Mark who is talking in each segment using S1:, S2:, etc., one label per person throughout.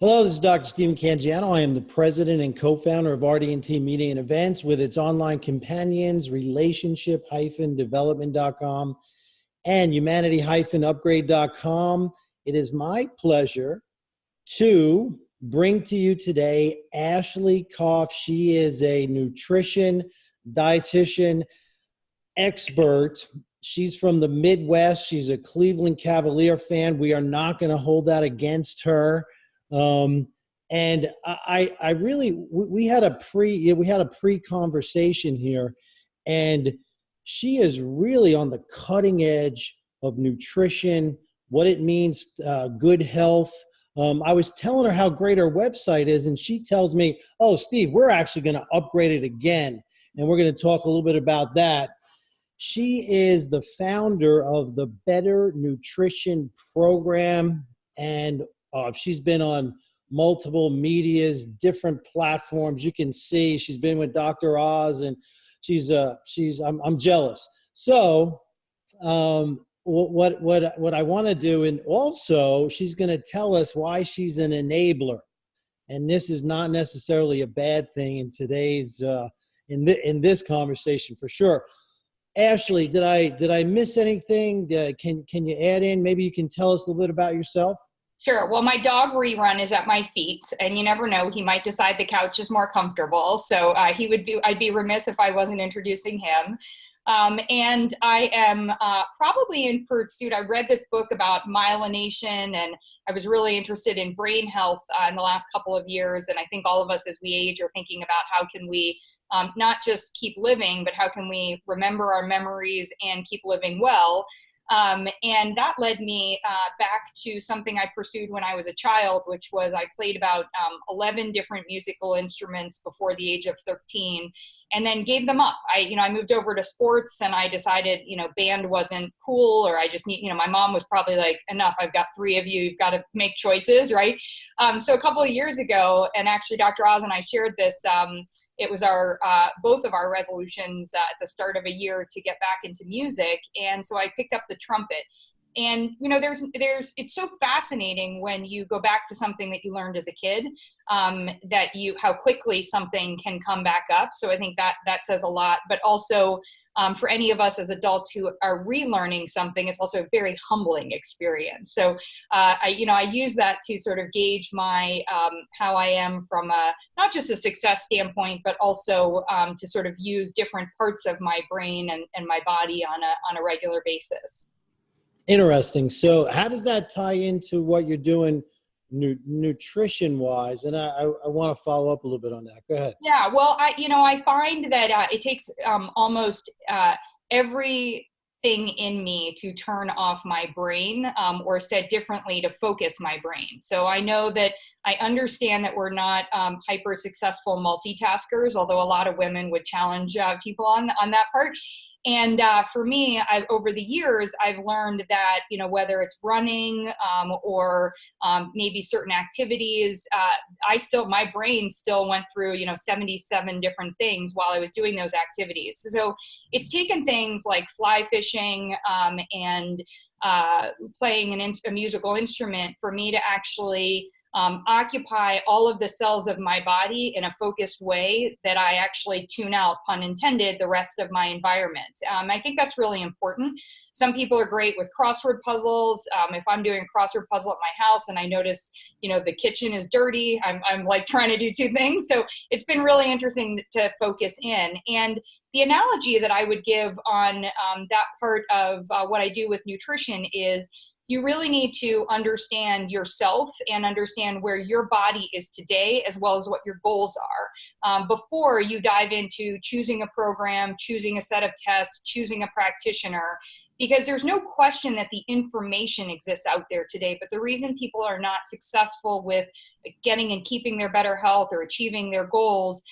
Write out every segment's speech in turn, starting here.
S1: Hello, this is Dr. Stephen Cangiano. I am the president and co-founder of RDT.Media and Events with its online companions, relationship-development.com and humanity-upgrade.com. It is my pleasure to bring to you today Ashley Koff. She is a nutrition dietitian expert. She's from the Midwest. She's a Cleveland Cavalier fan. We are not going to hold that against her. And I really, we had a pre-conversation here, and she is really on the cutting edge of nutrition, what it means, good health. I was telling her how great her website is, and she tells me, oh, Steve, we're actually going to upgrade it again. And we're going to talk a little bit about that. She is the founder of the Better Nutrition Program, and she's been on multiple medias, different platforms. You can see she's been with Dr. Oz, and I'm jealous. So what I want to do, and also she's going to tell us why she's an enabler, and this is not necessarily a bad thing in today's in this conversation for sure. Ashley, did I miss anything? Can you add in? Maybe you can tell us a little bit about yourself.
S2: Sure. Well, my dog Rerun is at my feet, and you never know, he might decide the couch is more comfortable. So I'd be remiss if I wasn't introducing him. And I am probably in pursuit. I read this book about myelination, and I was really interested in brain health in the last couple of years. And I think all of us as we age are thinking about how can we not just keep living, but how can we remember our memories and keep living well. And that led me back to something I pursued when I was a child, which was I played about 11 different musical instruments before the age of 13, and then gave them up. I moved over to sports, and I decided, band wasn't cool, or I just need, my mom was probably like, enough, I've got 3 of you, you've got to make choices, right? So a couple of years ago, and actually Dr. Oz and I shared this, it was our both of our resolutions at the start of a year to get back into music. And so I picked up the trumpet. And, it's so fascinating when you go back to something that you learned as a kid, how quickly something can come back up. So I think that says a lot, but also for any of us as adults who are relearning something, it's also a very humbling experience. So I use that to sort of gauge my, how I am from not just a success standpoint, but also to sort of use different parts of my brain and my body on a regular basis.
S1: Interesting. So how does that tie into what you're doing nutrition-wise? And I want to follow up a little bit on that. Go ahead.
S2: Yeah, well, I find that it takes almost everything in me to turn off my brain, or said differently, to focus my brain. So I know that I understand that we're not hyper successful multitaskers, although a lot of women would challenge people on that part. And for me, over the years, I've learned that, whether it's running or maybe certain activities, my brain still went through, 77 different things while I was doing those activities. So it's taken things like fly fishing and playing a musical instrument for me to actually occupy all of the cells of my body in a focused way that I actually tune out, pun intended, the rest of my environment. I think that's really important. Some people are great with crossword puzzles. If I'm doing a crossword puzzle at my house and I notice, the kitchen is dirty, I'm like trying to do 2 things. So it's been really interesting to focus in. And the analogy that I would give on that part of what I do with nutrition is, you really need to understand yourself and understand where your body is today, as well as what your goals are, before you dive into choosing a program, choosing a set of tests, choosing a practitioner, because there's no question that the information exists out there today. But the reason people are not successful with getting and keeping their better health or achieving their goals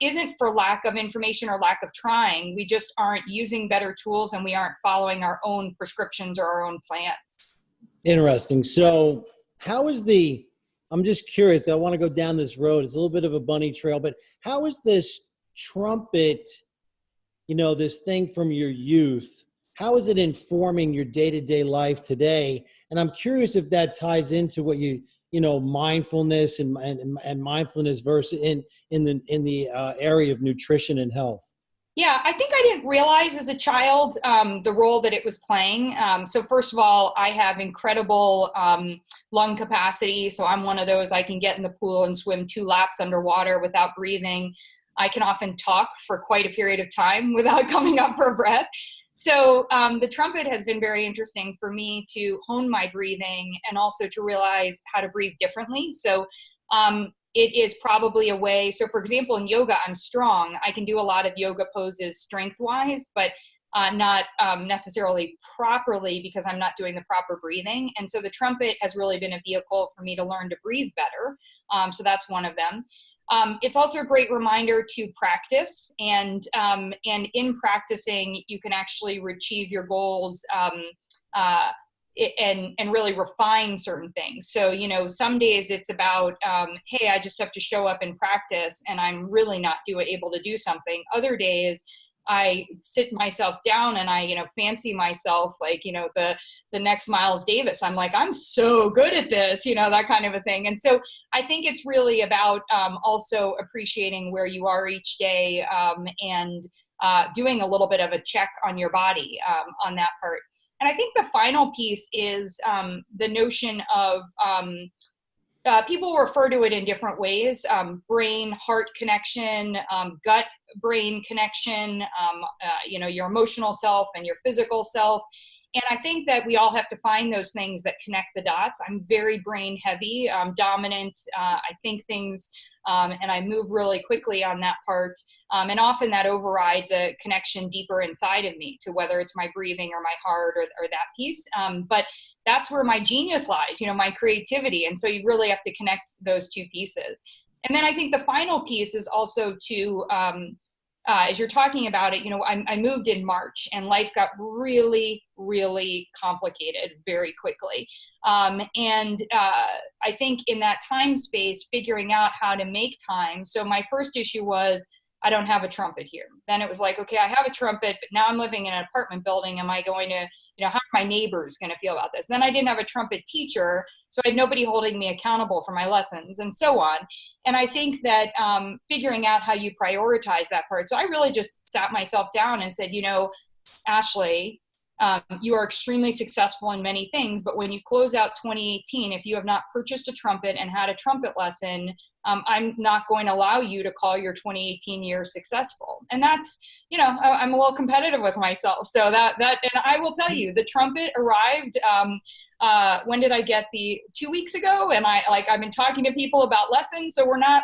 S2: isn't for lack of information or lack of trying. We just aren't using better tools, and we aren't following our own prescriptions or our own plans.
S1: Interesting. So I'm just curious, I want to go down this road. It's a little bit of a bunny trail, but how is this trumpet, this thing from your youth, how is it informing your day-to-day life today? And I'm curious if that ties into what you mindfulness and mindfulness versus in the area of nutrition and health?
S2: Yeah, I think I didn't realize as a child the role that it was playing. So first of all, I have incredible lung capacity. So I'm one of those, I can get in the pool and swim 2 laps underwater without breathing. I can often talk for quite a period of time without coming up for a breath. So the trumpet has been very interesting for me to hone my breathing and also to realize how to breathe differently. So it is probably a way. So for example, in yoga, I'm strong. I can do a lot of yoga poses strength-wise, but not necessarily properly because I'm not doing the proper breathing. And so the trumpet has really been a vehicle for me to learn to breathe better. So that's one of them. It's also a great reminder to practice, and in practicing, you can actually achieve your goals and really refine certain things. So, some days it's about, hey, I just have to show up and practice, and I'm really not able to do something. Other days, I sit myself down and I, fancy myself like, the next Miles Davis. I'm like, I'm so good at this, that kind of a thing. And so I think it's really about also appreciating where you are each day and doing a little bit of a check on your body on that part. And I think the final piece is the notion of people refer to it in different ways, brain-heart connection, gut-brain connection, your emotional self and your physical self. And I think that we all have to find those things that connect the dots. I'm very brain heavy, dominant. I think things and I move really quickly on that part. And often that overrides a connection deeper inside of me to whether it's my breathing or my heart or that piece. But that's where my genius lies, my creativity. And so you really have to connect those 2 pieces. And then I think the final piece is also to, as you're talking about it, I moved in March and life got really, really complicated very quickly. And I think in that time space, figuring out how to make time. So my first issue was, I don't have a trumpet here. Then it was like, okay, I have a trumpet, but now I'm living in an apartment building. Am I going to, how are my neighbors going to feel about this? Then I didn't have a trumpet teacher, so I had nobody holding me accountable for my lessons and so on. And I think that figuring out how you prioritize that part. So I really just sat myself down and said, Ashley, you are extremely successful in many things, but when you close out 2018, if you have not purchased a trumpet and had a trumpet lesson, I'm not going to allow you to call your 2018 year successful. And that's, I'm a little competitive with myself. So and I will tell you, the trumpet arrived, when did I get 2 weeks ago? And I've been talking to people about lessons. So we're not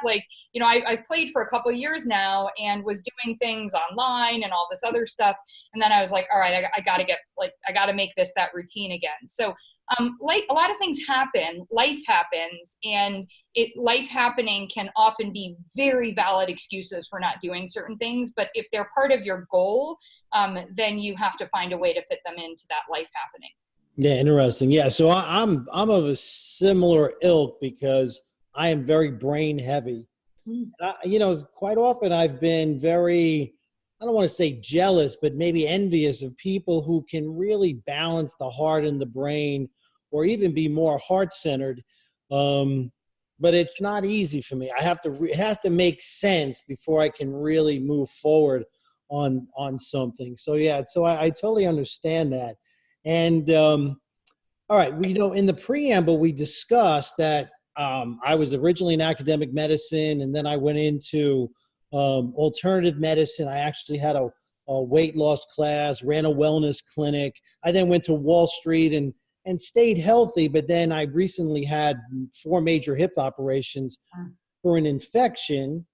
S2: I've played for a couple of years now and was doing things online and all this other stuff. And then I was like, all right, I got to make this that routine again. So a lot of things happen, life happens, and life happening can often be very valid excuses for not doing certain things. But if they're part of your goal, then you have to find a way to fit them into that life happening.
S1: Yeah, interesting. Yeah, so I'm of a similar ilk because I am very brain heavy. Quite often I've been very, I don't want to say jealous, but maybe envious of people who can really balance the heart and the brain, or even be more heart-centered. But it's not easy for me. It has to make sense before I can really move forward on something. So yeah, so I totally understand that. And all right, in the preamble, we discussed that I was originally in academic medicine, and then I went into alternative medicine. I actually had a weight loss class, ran a wellness clinic. I then went to Wall Street and stayed healthy, but then I recently had 4 major hip operations for an infection,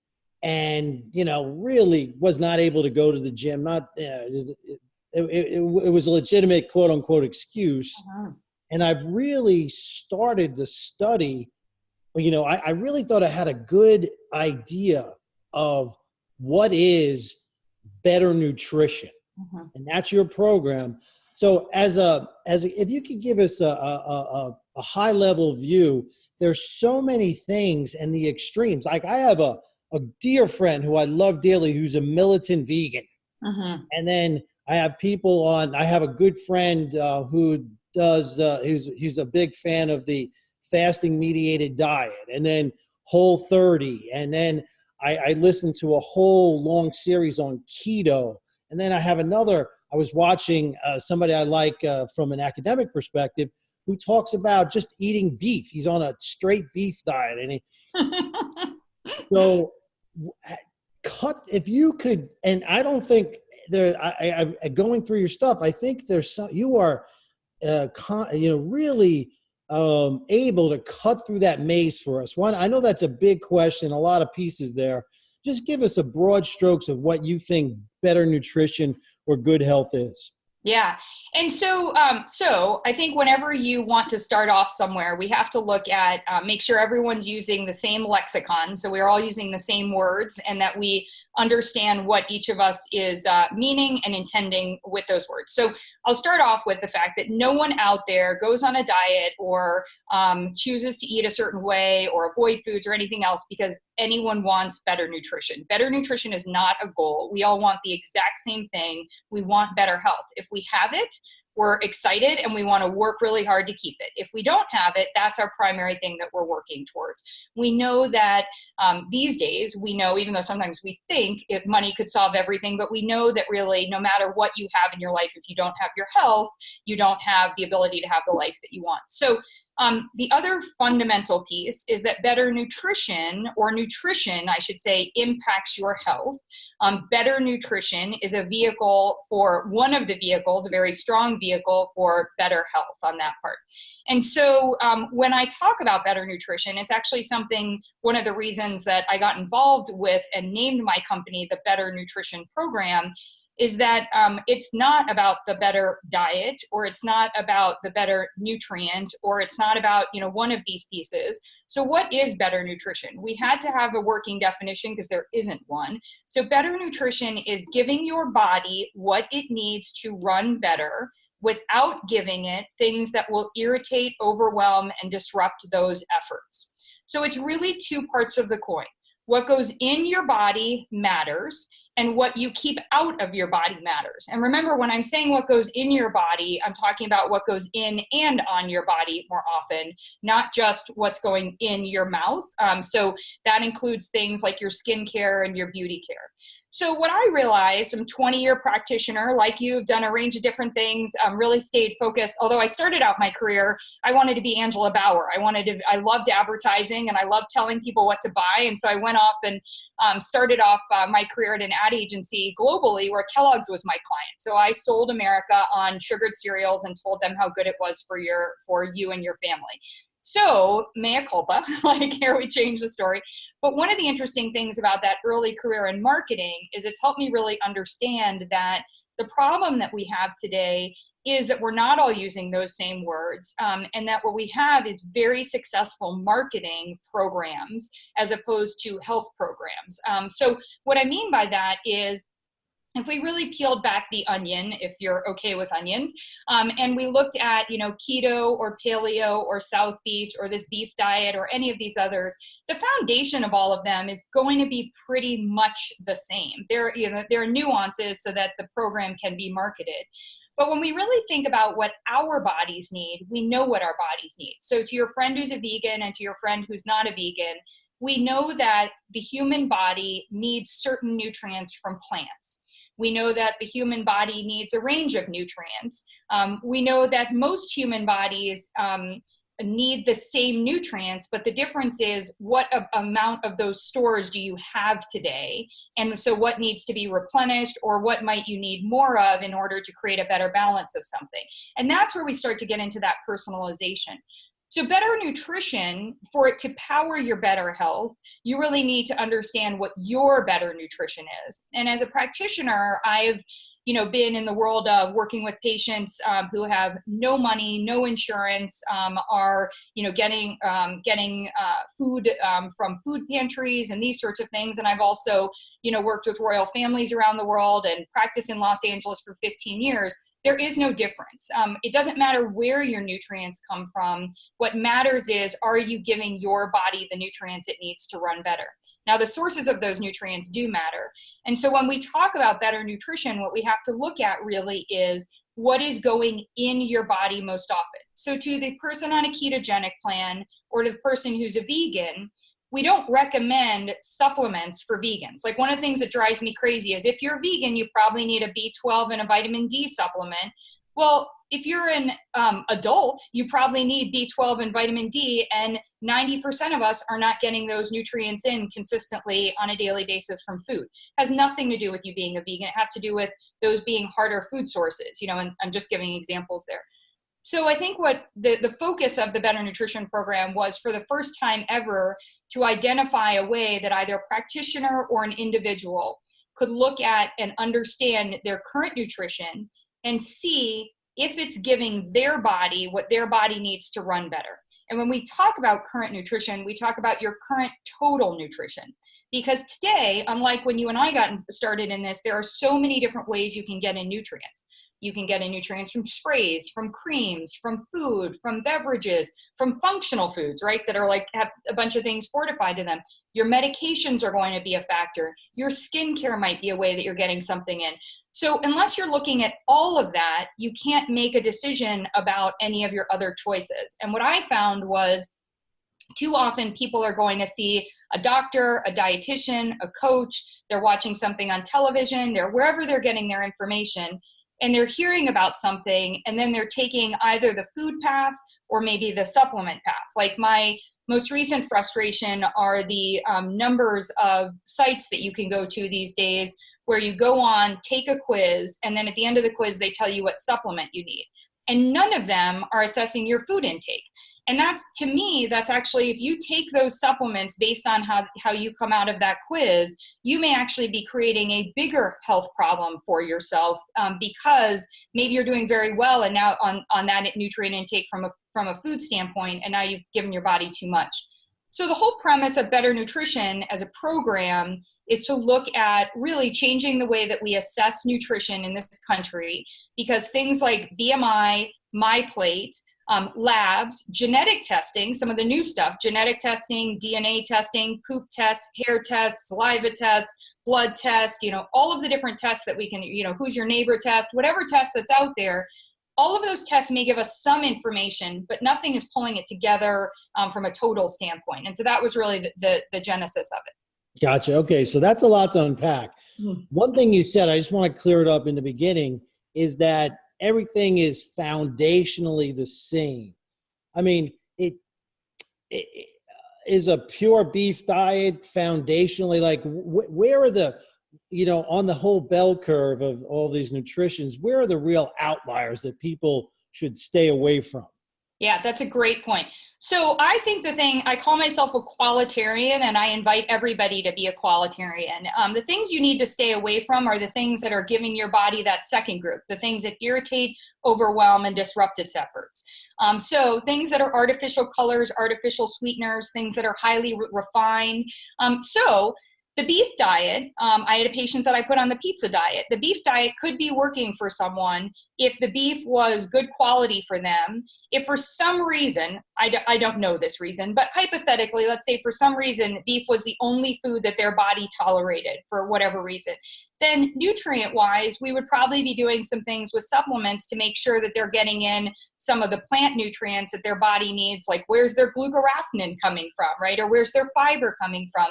S1: and really was not able to go to the gym. It was a legitimate quote unquote excuse. And I've really started to study. I really thought I had a good idea of what is better nutrition, and that's your program. So if you could give us a high level view, there's so many things and the extremes. Like I have a dear friend who I love dearly, who's a militant vegan. And then I have I have a good friend who does, he's a big fan of the fasting mediated diet, and then Whole30, and then I listened to a whole long series on keto. And then I was watching somebody I like from an academic perspective who talks about just eating beef. He's on a straight beef diet. So if you could, and I don't think going through your stuff, I think you are, really able to cut through that maze for us. One, I know that's a big question, a lot of pieces there. Just give us a broad strokes of what you think better nutrition or good health is.
S2: Yeah. And so I think whenever you want to start off somewhere, we have to look at, make sure everyone's using the same lexicon. So we're all using the same words, and that we understand what each of us is meaning and intending with those words. So I'll start off with the fact that no one out there goes on a diet or chooses to eat a certain way or avoid foods or anything else because anyone wants better nutrition. Better nutrition is not a goal. We all want the exact same thing. We want better health. If we have it, we're excited and we want to work really hard to keep it. If we don't have it, that's our primary thing that we're working towards. We know that these days, even though sometimes we think if money could solve everything, but we know that really no matter what you have in your life, if you don't have your health, you don't have the ability to have the life that you want. So the other fundamental piece is that better nutrition, or nutrition, I should say, impacts your health. Better nutrition is a one of the vehicles, a very strong vehicle for better health on that part. And so when I talk about better nutrition, it's actually one of the reasons that I got involved with and named my company the Better Nutrition Program, is that it's not about the better diet, or it's not about the better nutrient, or it's not about, one of these pieces. So what is better nutrition? We had to have a working definition because there isn't one. So better nutrition is giving your body what it needs to run better without giving it things that will irritate, overwhelm, and disrupt those efforts. So it's really two parts of the coin. What goes in your body matters, and what you keep out of your body matters. And remember, when I'm saying what goes in your body, I'm talking about what goes in and on your body more often, not just what's going in your mouth. So that includes things like your skincare and your beauty care. So what I realized, I'm a 20-year practitioner, like you've done a range of different things, really stayed focused. Although I started out my career, I wanted to be Angela Bauer. I loved advertising and I loved telling people what to buy. And so I went off and started off my career at an ad agency globally where Kellogg's was my client. So I sold America on sugared cereals and told them how good it was for you and your family. So, mea culpa, like here we change the story. But one of the interesting things about that early career in marketing is it's helped me really understand that the problem that we have today is that we're not all using those same words, and that what we have is very successful marketing programs as opposed to health programs. So what I mean by that is, if we really peeled back the onion, if you're okay with onions, and we looked at, keto or paleo or South Beach or this beef diet or any of these others, the foundation of all of them is going to be pretty much the same. There are nuances so that the program can be marketed. But when we really think about what our bodies need, we know what our bodies need. So to your friend who's a vegan and to your friend who's not a vegan, we know that the human body needs certain nutrients from plants. We know that the human body needs a range of nutrients. We know that most human bodies need the same nutrients, but the difference is what amount of those stores do you have today? And so what needs to be replenished, or what might you need more of in order to create a better balance of something? And that's where we start to get into that personalization. So better nutrition, for it to power your better health, you really need to understand what your better nutrition is. And as a practitioner, I've been in the world of working with patients who have no money, no insurance, are getting food from food pantries and these sorts of things. And I've also worked with royal families around the world and practiced in Los Angeles for 15 years. There is no difference. It doesn't matter where your nutrients come from. What matters is, are you giving your body the nutrients it needs to run better? Now, the sources of those nutrients do matter. And so when we talk about better nutrition, what we have to look at really is what is going in your body most often. So to the person on a ketogenic plan or to the person who's a vegan, we don't recommend supplements for vegans. Like one of the things that drives me crazy is if you're vegan, you probably need a B12 and a vitamin D supplement. Well, if you're an adult, you probably need B12 and vitamin D, and 90% of us are not getting those nutrients in consistently on a daily basis from food. It has nothing to do with you being a vegan. It has to do with those being harder food sources, and I'm just giving examples there. So I think what the focus of the Better Nutrition Program was, for the first time ever, to identify a way that either a practitioner or an individual could look at and understand their current nutrition and see if it's giving their body what their body needs to run better. And when we talk about current nutrition, we talk about your current total nutrition. Because today, unlike when you and I got started in this, there are so many different ways you can get in nutrients. You can get in nutrients from sprays, from creams, from food, from beverages, from functional foods, right? That are like, have a bunch of things fortified to them. Your medications are going to be a factor. Your skincare might be a way that you're getting something in. So unless you're looking at all of that, you can't make a decision about any of your other choices. And what I found was, too often people are going to see a doctor, a dietitian, a coach, they're watching something on television, they're wherever they're getting their information, and they're hearing about something, and then they're taking either the food path or maybe the supplement path. Like my most recent frustration are the numbers of sites that you can go to these days where you go on, take a quiz, and then at the end of the quiz, they tell you what supplement you need. And none of them are assessing your food intake. And that's, to me, that's actually, if you take those supplements based on how you come out of that quiz, you may actually be creating a bigger health problem for yourself because maybe you're doing very well and now on that nutrient intake from a food standpoint, and now you've given your body too much. So the whole premise of Better Nutrition as a program is to look at really changing the way that we assess nutrition in this country, because things like BMI, MyPlate, labs, genetic testing, some of the new stuff, genetic testing, DNA testing, poop tests, hair tests, saliva tests, blood tests, all of the different tests that we can, who's your neighbor test, whatever test that's out there, all of those tests may give us some information, but nothing is pulling it together from a total standpoint. And so that was really the genesis of it.
S1: Gotcha. Okay. So that's a lot to unpack. One thing you said, I just want to clear it up in the beginning, is that everything is foundationally the same. I mean, it is a pure beef diet foundationally, like where are the, on the whole bell curve of all these nutritions, where are the real outliers that people should stay away from?
S2: Yeah, that's a great point. So I think I call myself a qualitarian, and I invite everybody to be a qualitarian. The things you need to stay away from are the things that are giving your body that second group, the things that irritate, overwhelm, and disrupt its efforts. So things that are artificial colors, artificial sweeteners, things that are highly refined. So the beef diet, I had a patient that I put on the pizza diet. The beef diet could be working for someone if the beef was good quality for them. If for some reason, I don't know this reason, but hypothetically, let's say for some reason beef was the only food that their body tolerated for whatever reason, then nutrient-wise, we would probably be doing some things with supplements to make sure that they're getting in some of the plant nutrients that their body needs, like where's their glucoraphanin coming from, right? Or where's their fiber coming from?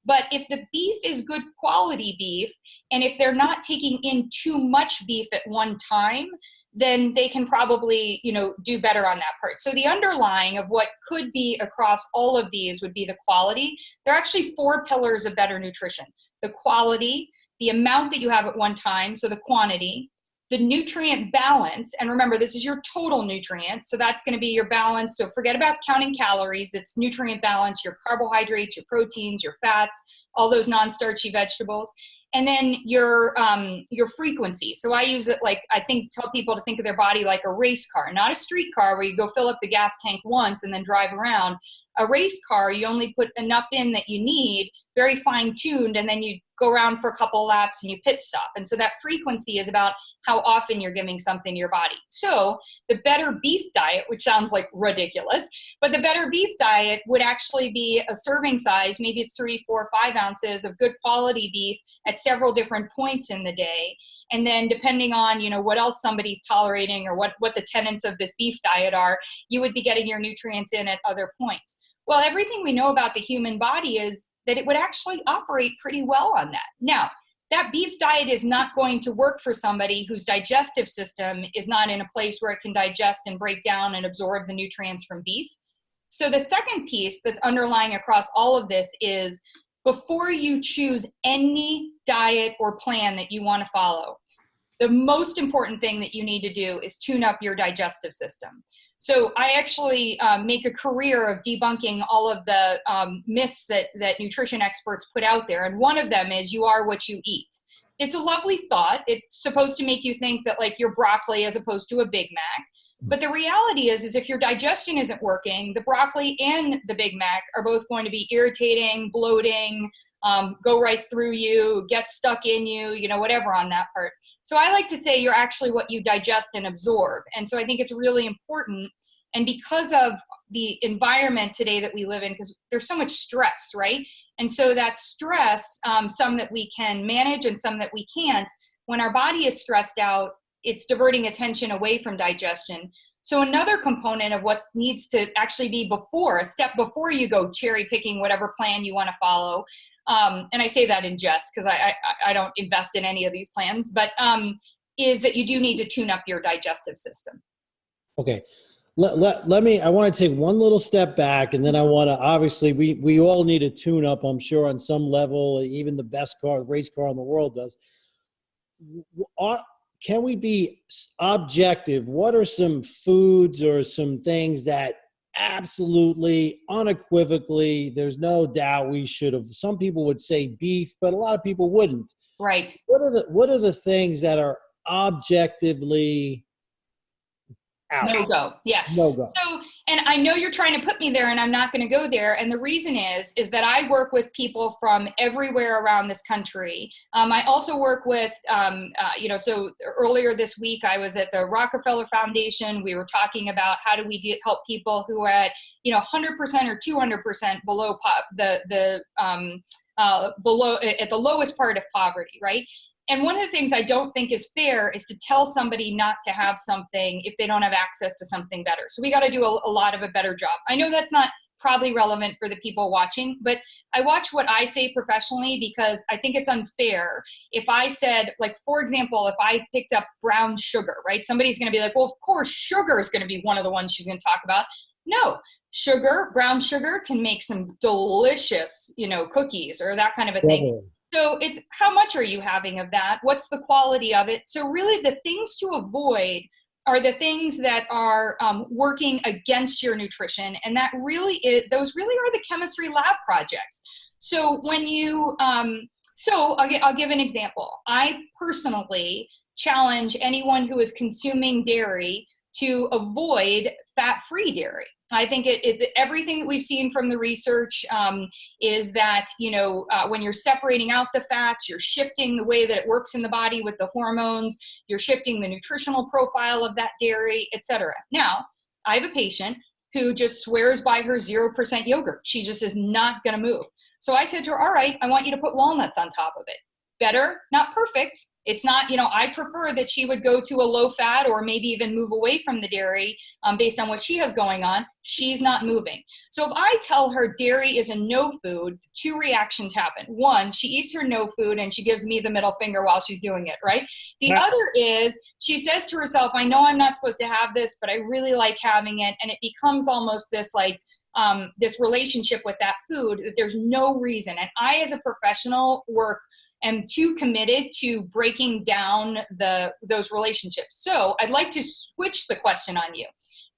S2: But if the beef is good quality beef, and if they're not taking in too much beef at one time, then they can probably, do better on that part. So the underlying of what could be across all of these would be the quality. There are actually 4 pillars of better nutrition: the quality, the amount that you have at one time, so the quantity, the nutrient balance, and remember, this is your total nutrient, so that's going to be your balance. So forget about counting calories. It's nutrient balance, your carbohydrates, your proteins, your fats, all those non-starchy vegetables, and then your frequency. So I use it tell people to think of their body like a race car, not a street car where you go fill up the gas tank once and then drive around. A race car, you only put enough in that you need, very fine-tuned, and then you go around for a couple laps and you pit stop. And so that frequency is about how often you're giving something to your body. So the better beef diet, which sounds like ridiculous, but the better beef diet would actually be a serving size, maybe it's 3, 4, 5 ounces of good quality beef at several different points in the day. And then depending on, what else somebody's tolerating or what the tenets of this beef diet are, you would be getting your nutrients in at other points. Well, everything we know about the human body is that it would actually operate pretty well on that. Now, that beef diet is not going to work for somebody whose digestive system is not in a place where it can digest and break down and absorb the nutrients from beef. So the second piece that's underlying across all of this is, before you choose any diet or plan that you want to follow, the most important thing that you need to do is tune up your digestive system. So I actually make a career of debunking all of the myths that nutrition experts put out there. And one of them is you are what you eat. It's a lovely thought. It's supposed to make you think that like you're broccoli as opposed to a Big Mac. But the reality is if your digestion isn't working, the broccoli and the Big Mac are both going to be irritating, bloating, go right through you, get stuck in you, whatever on that part. So I like to say you're actually what you digest and absorb. And so I think it's really important. And because of the environment today that we live in, because there's so much stress, right? And so that stress, some that we can manage and some that we can't, when our body is stressed out, it's diverting attention away from digestion. So another component of what needs to actually be a step before you go cherry picking whatever plan you want to follow, and I say that in jest because I don't invest in any of these plans, but is that you do need to tune up your digestive system.
S1: Okay. Let me, I want to take one little step back, and then I want to, obviously we all need to tune up, I'm sure, on some level. Even the best race car in the world does. Can we be objective? What are some foods or some things that absolutely, unequivocally, there's no doubt we should have? Some people would say beef, but a lot of people wouldn't.
S2: Right.
S1: What are the things that are objectively out?
S2: No go. Yeah.
S1: No go.
S2: So, and I know you're trying to put me there, and I'm not going to go there. And the reason is that I work with people from everywhere around this country. I also work with, so earlier this week I was at the Rockefeller Foundation. We were talking about how do we help people who are at, 100% or 200% below below at the lowest part of poverty, right? And one of the things I don't think is fair is to tell somebody not to have something if they don't have access to something better. So we got to do a lot of a better job. I know that's not probably relevant for the people watching, but I watch what I say professionally because I think it's unfair. If I said, like, for example, if I picked up brown sugar, right? Somebody's going to be like, well, of course, sugar is going to be one of the ones she's going to talk about. No. Brown sugar can make some delicious, cookies or that kind of a thing. So it's how much are you having of that? What's the quality of it? So really the things to avoid are the things that are working against your nutrition. And those really are the chemistry lab projects. So when you, I'll give an example. I personally challenge anyone who is consuming dairy to avoid fat-free dairy. I think everything that we've seen from the research is that, when you're separating out the fats, you're shifting the way that it works in the body with the hormones, you're shifting the nutritional profile of that dairy, et cetera. Now, I have a patient who just swears by her 0% yogurt. She just is not going to move. So I said to her, all right, I want you to put walnuts on top of it. Better, not perfect. It's not, I prefer that she would go to a low fat or maybe even move away from the dairy based on what she has going on. She's not moving. So if I tell her dairy is a no food, two reactions happen. One, she eats her no food and she gives me the middle finger while she's doing it, right? The other is she says to herself, I know I'm not supposed to have this, but I really like having it. And it becomes almost this this relationship with that food that there's no reason. And I, as a professional, am too committed to breaking down those relationships. So I'd like to switch the question on you.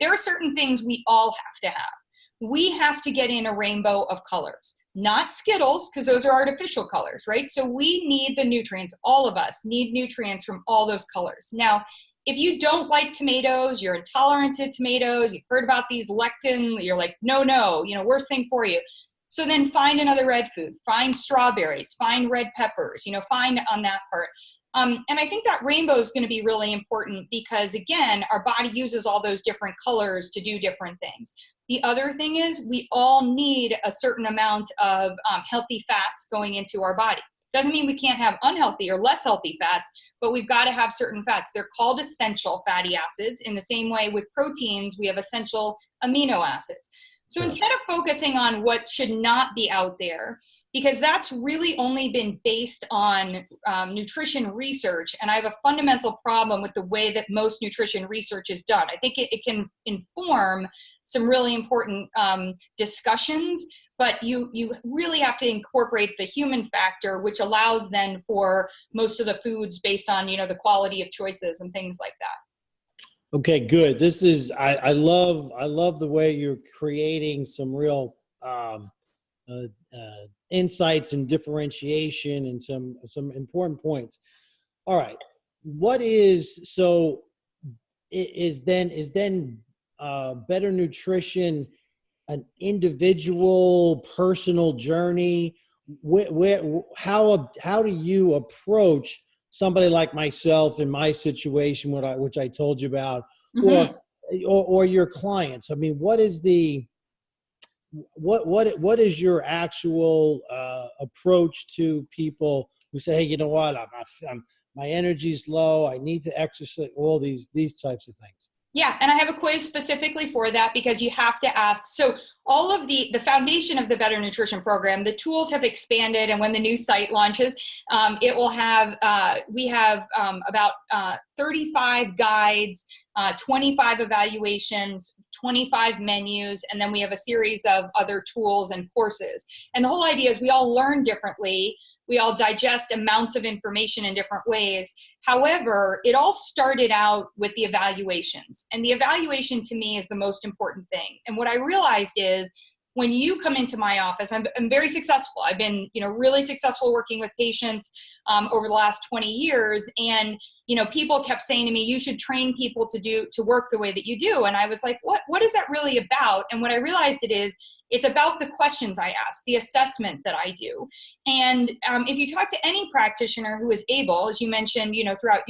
S2: There are certain things we all have to have. We have to get in a rainbow of colors, not Skittles, because those are artificial colors, right? So we need the nutrients. All of us need nutrients from all those colors. Now, if you don't like tomatoes, you're intolerant to tomatoes, you've heard about these lectin, you're like, no, worst thing for you. So then find another red food, find strawberries, find red peppers, find on that part. And I think that rainbow is going to be really important because, again, our body uses all those different colors to do different things. The other thing is we all need a certain amount of healthy fats going into our body. Doesn't mean we can't have unhealthy or less healthy fats, but we've got to have certain fats. They're called essential fatty acids. In the same way with proteins, we have essential amino acids. So instead of focusing on what should not be out there, because that's really only been based on nutrition research, and I have a fundamental problem with the way that most nutrition research is done. I think it can inform some really important discussions, but you really have to incorporate the human factor, which allows then for most of the foods based on, the quality of choices and things like that.
S1: Okay, good. This is, I love the way you're creating some real insights and differentiation and some important points. All right. Is then better nutrition an individual personal journey? How do you approach somebody like myself in my situation, which I told you about,
S2: Mm-hmm.
S1: or your clients? I mean, what is your actual approach to people who say, hey, you know what, my energy's low, I need to exercise, all these types of things?
S2: Yeah, and I have a quiz specifically for that, because you have to ask. So all of the foundation of the Better Nutrition Program, the tools have expanded, and when the new site launches, it will have, we have about 35 guides, 25 evaluations, 25 menus, and then we have a series of other tools and courses. And the whole idea is we all learn differently. We all digest amounts of information in different ways. However, it all started out with the evaluations. And the evaluation to me is the most important thing. And what I realized is when you come into my office, I'm very successful. I've been, really successful working with patients over the last 20 years. And, people kept saying to me, you should train people to work the way that you do. And I was like, what is that really about? And what I realized it's about the questions I ask, the assessment that I do. And if you talk to any practitioner who is able, as you mentioned, throughout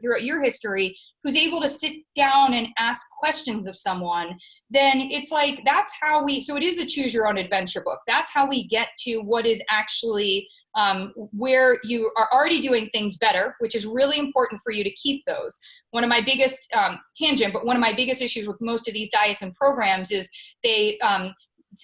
S2: your history, who's able to sit down and ask questions of someone, then it's like, that's how so it is a choose your own adventure book. That's how we get to what is actually where you are already doing things better, which is really important for you to keep those. One of my biggest one of my biggest issues with most of these diets and programs is they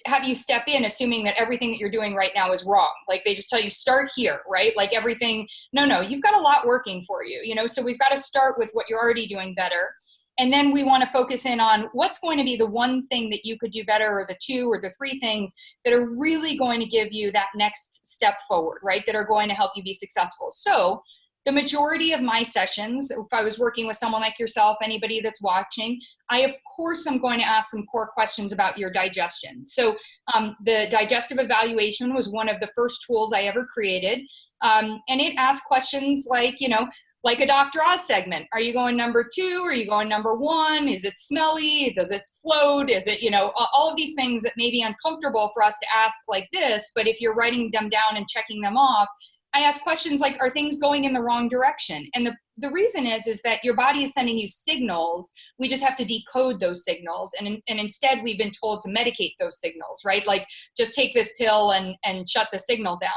S2: have you step in assuming that everything that you're doing right now is wrong. Like they just tell you start here, right? Like everything, no, you've got a lot working for you, so we've got to start with what you're already doing better. And then we want to focus in on what's going to be the one thing that you could do better, or the two or the three things that are really going to give you that next step forward, right? That are going to help you be successful. So the majority of my sessions, if I was working with someone like yourself, anybody that's watching, of course, I'm going to ask some core questions about your digestion. So the digestive evaluation was one of the first tools I ever created. And it asked questions like a Dr. Oz segment. Are you going number 2? Are you going number 1? Is it smelly? Does it float? Is it, all of these things that may be uncomfortable for us to ask like this, but if you're writing them down and checking them off, I ask questions like, are things going in the wrong direction? And the reason is that your body is sending you signals. We just have to decode those signals. And instead we've been told to medicate those signals, right? Like just take this pill and shut the signal down.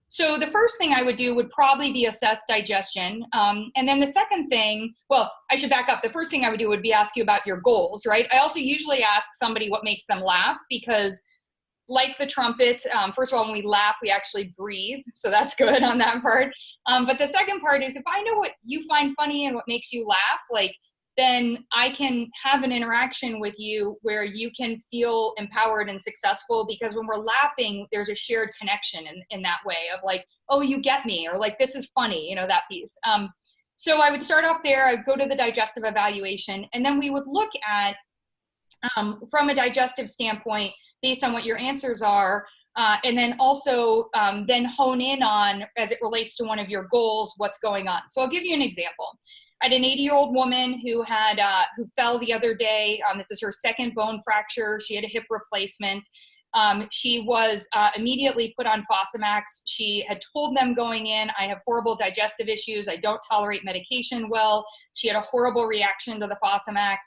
S2: So the first thing I would do would probably be assess digestion. And then the second thing, well, I should back up. The first thing I would do would be ask you about your goals, right? I also usually ask somebody what makes them laugh, because like the trumpet, first of all, when we laugh, we actually breathe. So that's good on that part. But the second part is if I know what you find funny and what makes you laugh, then I can have an interaction with you where you can feel empowered and successful, because when we're laughing, there's a shared connection in that way of like, oh, you get me, or like, this is funny, that piece. So I would start off there. I'd go to the digestive evaluation, and then we would look at, from a digestive standpoint, based on what your answers are, and then also then hone in on, as it relates to one of your goals, what's going on. So I'll give you an example. I had an 80-year-old woman who fell the other day. This is her second bone fracture. She had a hip replacement. She was immediately put on Fosamax. She had told them going in, I have horrible digestive issues. I don't tolerate medication well. She had a horrible reaction to the Fosamax.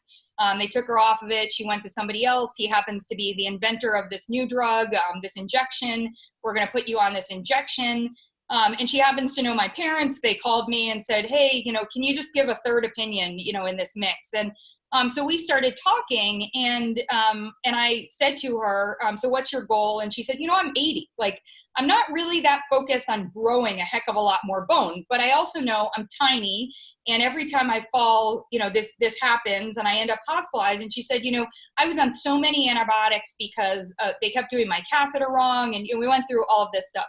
S2: They took her off of it. She went to somebody else. He happens to be the inventor of this new drug, this injection. We're going to put you on this injection. And she happens to know my parents. They called me and said, hey, can you just give a third opinion, in this mix? And so we started talking, and I said to her, so what's your goal? And she said, I'm 80. Like, I'm not really that focused on growing a heck of a lot more bone, but I also know I'm tiny. And every time I fall, this happens and I end up hospitalized. And she said, I was on so many antibiotics because they kept doing my catheter wrong. And we went through all of this stuff.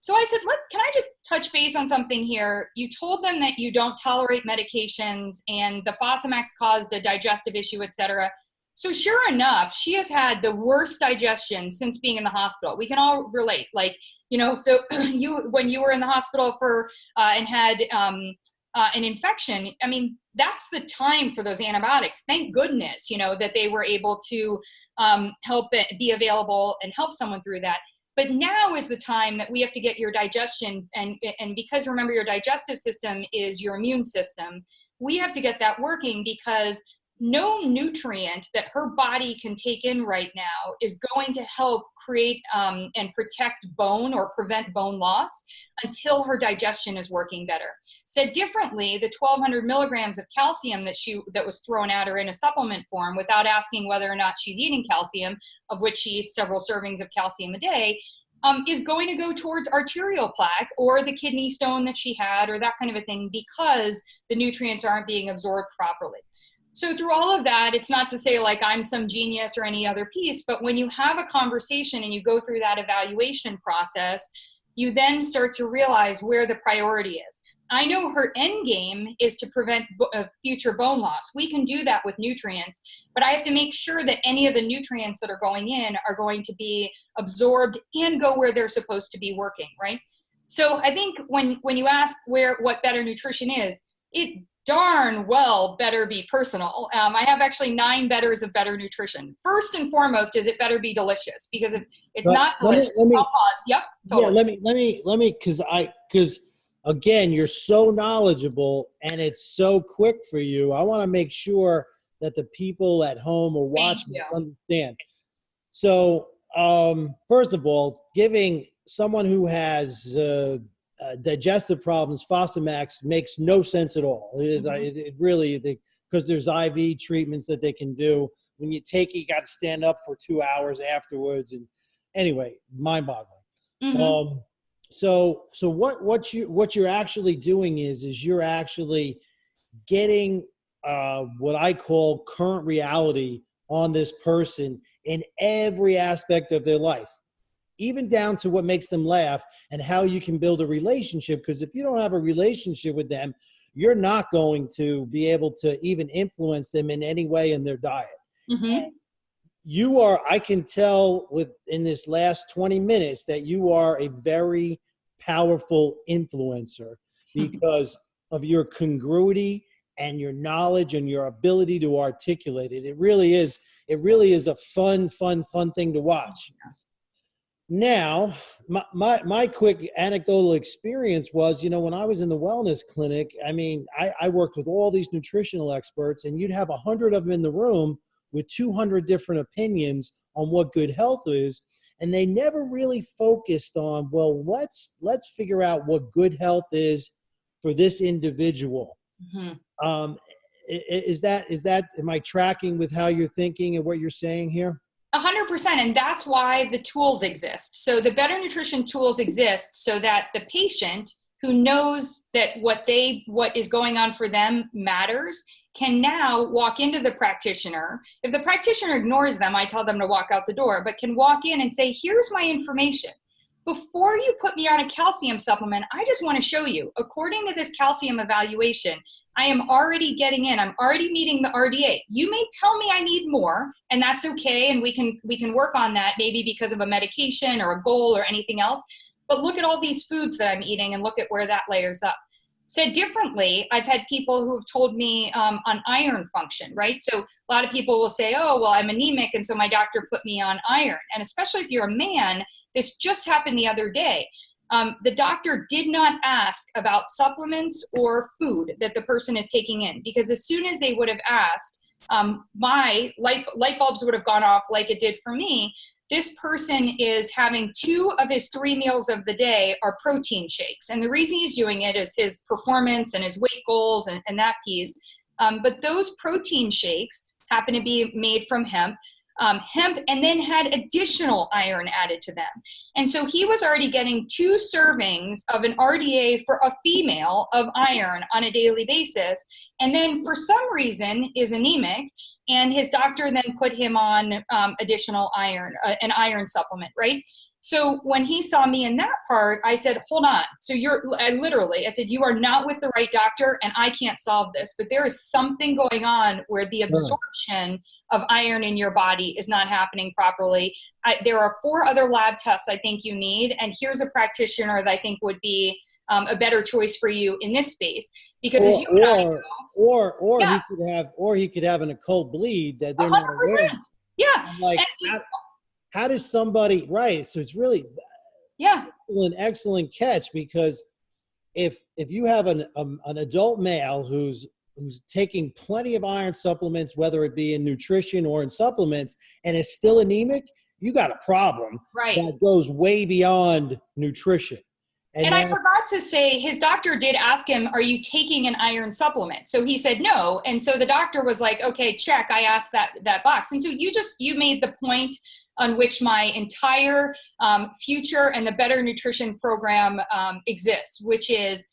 S2: So I said, can I just touch base on something here? You told them that you don't tolerate medications and the Fosamax caused a digestive issue, et cetera. So sure enough, she has had the worst digestion since being in the hospital. We can all relate. So when you were in the hospital and had an infection, I mean, that's the time for those antibiotics. Thank goodness, that they were able to help it be available and help someone through that. But now is the time that we have to get your digestion, and because remember, your digestive system is your immune system, we have to get that working, because no nutrient that her body can take in right now is going to help create and protect bone or prevent bone loss until her digestion is working better. Said differently, the 1,200 milligrams of calcium that was thrown at her in a supplement form without asking whether or not she's eating calcium, of which she eats several servings of calcium a day, is going to go towards arterial plaque or the kidney stone that she had, or that kind of a thing, because the nutrients aren't being absorbed properly. So through all of that, it's not to say like I'm some genius or any other piece, but when you have a conversation and you go through that evaluation process, you then start to realize where the priority is. I know her end game is to prevent future bone loss. We can do that with nutrients, but I have to make sure that any of the nutrients that are going in are going to be absorbed and go where they're supposed to be working, right? So I think when you ask what better nutrition is, it darn well better be personal. I have actually 9 betters of better nutrition. First and foremost is it better be delicious, because if it's not delicious, I'll pause. Yep, totally.
S1: Yeah, let me, because again, you're so knowledgeable and it's so quick for you. I want to make sure that the people at home or watching understand. So, first of all, giving someone who has digestive problems Fosamax makes no sense at all. It really, because there's IV treatments that they can do. When you take it, you got to stand up for 2 hours afterwards. And anyway, mind-boggling.
S2: Mm-hmm.
S1: So what you're actually doing is you're actually getting what I call current reality on this person in every aspect of their life, even down to what makes them laugh and how you can build a relationship. Because if you don't have a relationship with them, you're not going to be able to even influence them in any way in their diet.
S2: Mm-hmm.
S1: You are, I can tell in this last 20 minutes that you are a very powerful influencer because of your congruity and your knowledge and your ability to articulate it. It really is a fun thing to watch. Now, my quick anecdotal experience was, when I was in the wellness clinic, I mean, I worked with all these nutritional experts, and you'd have 100 of them in the room with 200 different opinions on what good health is. And they never really focused on, well, let's figure out what good health is for this individual. Mm-hmm. Is that, am I tracking with how you're thinking and what you're saying here?
S2: 100%. And that's why the tools exist. So the better nutrition tools exist so that the patient who knows that what is going on for them matters can now walk into the practitioner. If the practitioner ignores them, I tell them to walk out the door, but can walk in and say, here's my information. Before you put me on a calcium supplement, I just want to show you, according to this calcium evaluation, I am already getting in. I'm already meeting the RDA. You may tell me I need more, and that's okay, and we can work on that, maybe because of a medication or a goal or anything else. But look at all these foods that I'm eating and look at where that layers up. Said differently, I've had people who have told me on iron function, right? So a lot of people will say, oh, well, I'm anemic, and so my doctor put me on iron. And especially if you're a man, this just happened the other day. The doctor did not ask about supplements or food that the person is taking in, because as soon as they would have asked, my light bulbs would have gone off like it did for me. this person is having 2 of his 3 meals of the day are protein shakes. And the reason he's doing it is his performance and his weight goals and that piece. But those protein shakes happen to be made from hemp, and then had additional iron added to them. And so he was already getting 2 servings of an RDA for a female of iron on a daily basis. And then for some reason is anemic. And his doctor then put him on additional iron, an iron supplement, right? So when he saw me in that part, I said, hold on. So I said, you are not with the right doctor and I can't solve this, but there is something going on where the absorption of iron in your body is not happening properly. There are 4 other lab tests I think you need. And here's a practitioner that I think would be a better choice for you in this space. Because as you and I know,
S1: he could have an occult bleed that they're 100%. Not aware of.
S2: Yeah.
S1: Like, how does somebody, right? So it's really an excellent catch, because if you have an adult male who's taking plenty of iron supplements, whether it be in nutrition or in supplements, and is still anemic, you got a problem that goes way beyond nutrition.
S2: And I forgot to say, his doctor did ask him, are you taking an iron supplement? So he said no. And so the doctor was like, okay, check. I asked that box. And so you made the point on which my entire future and the Better Nutrition program exists, which is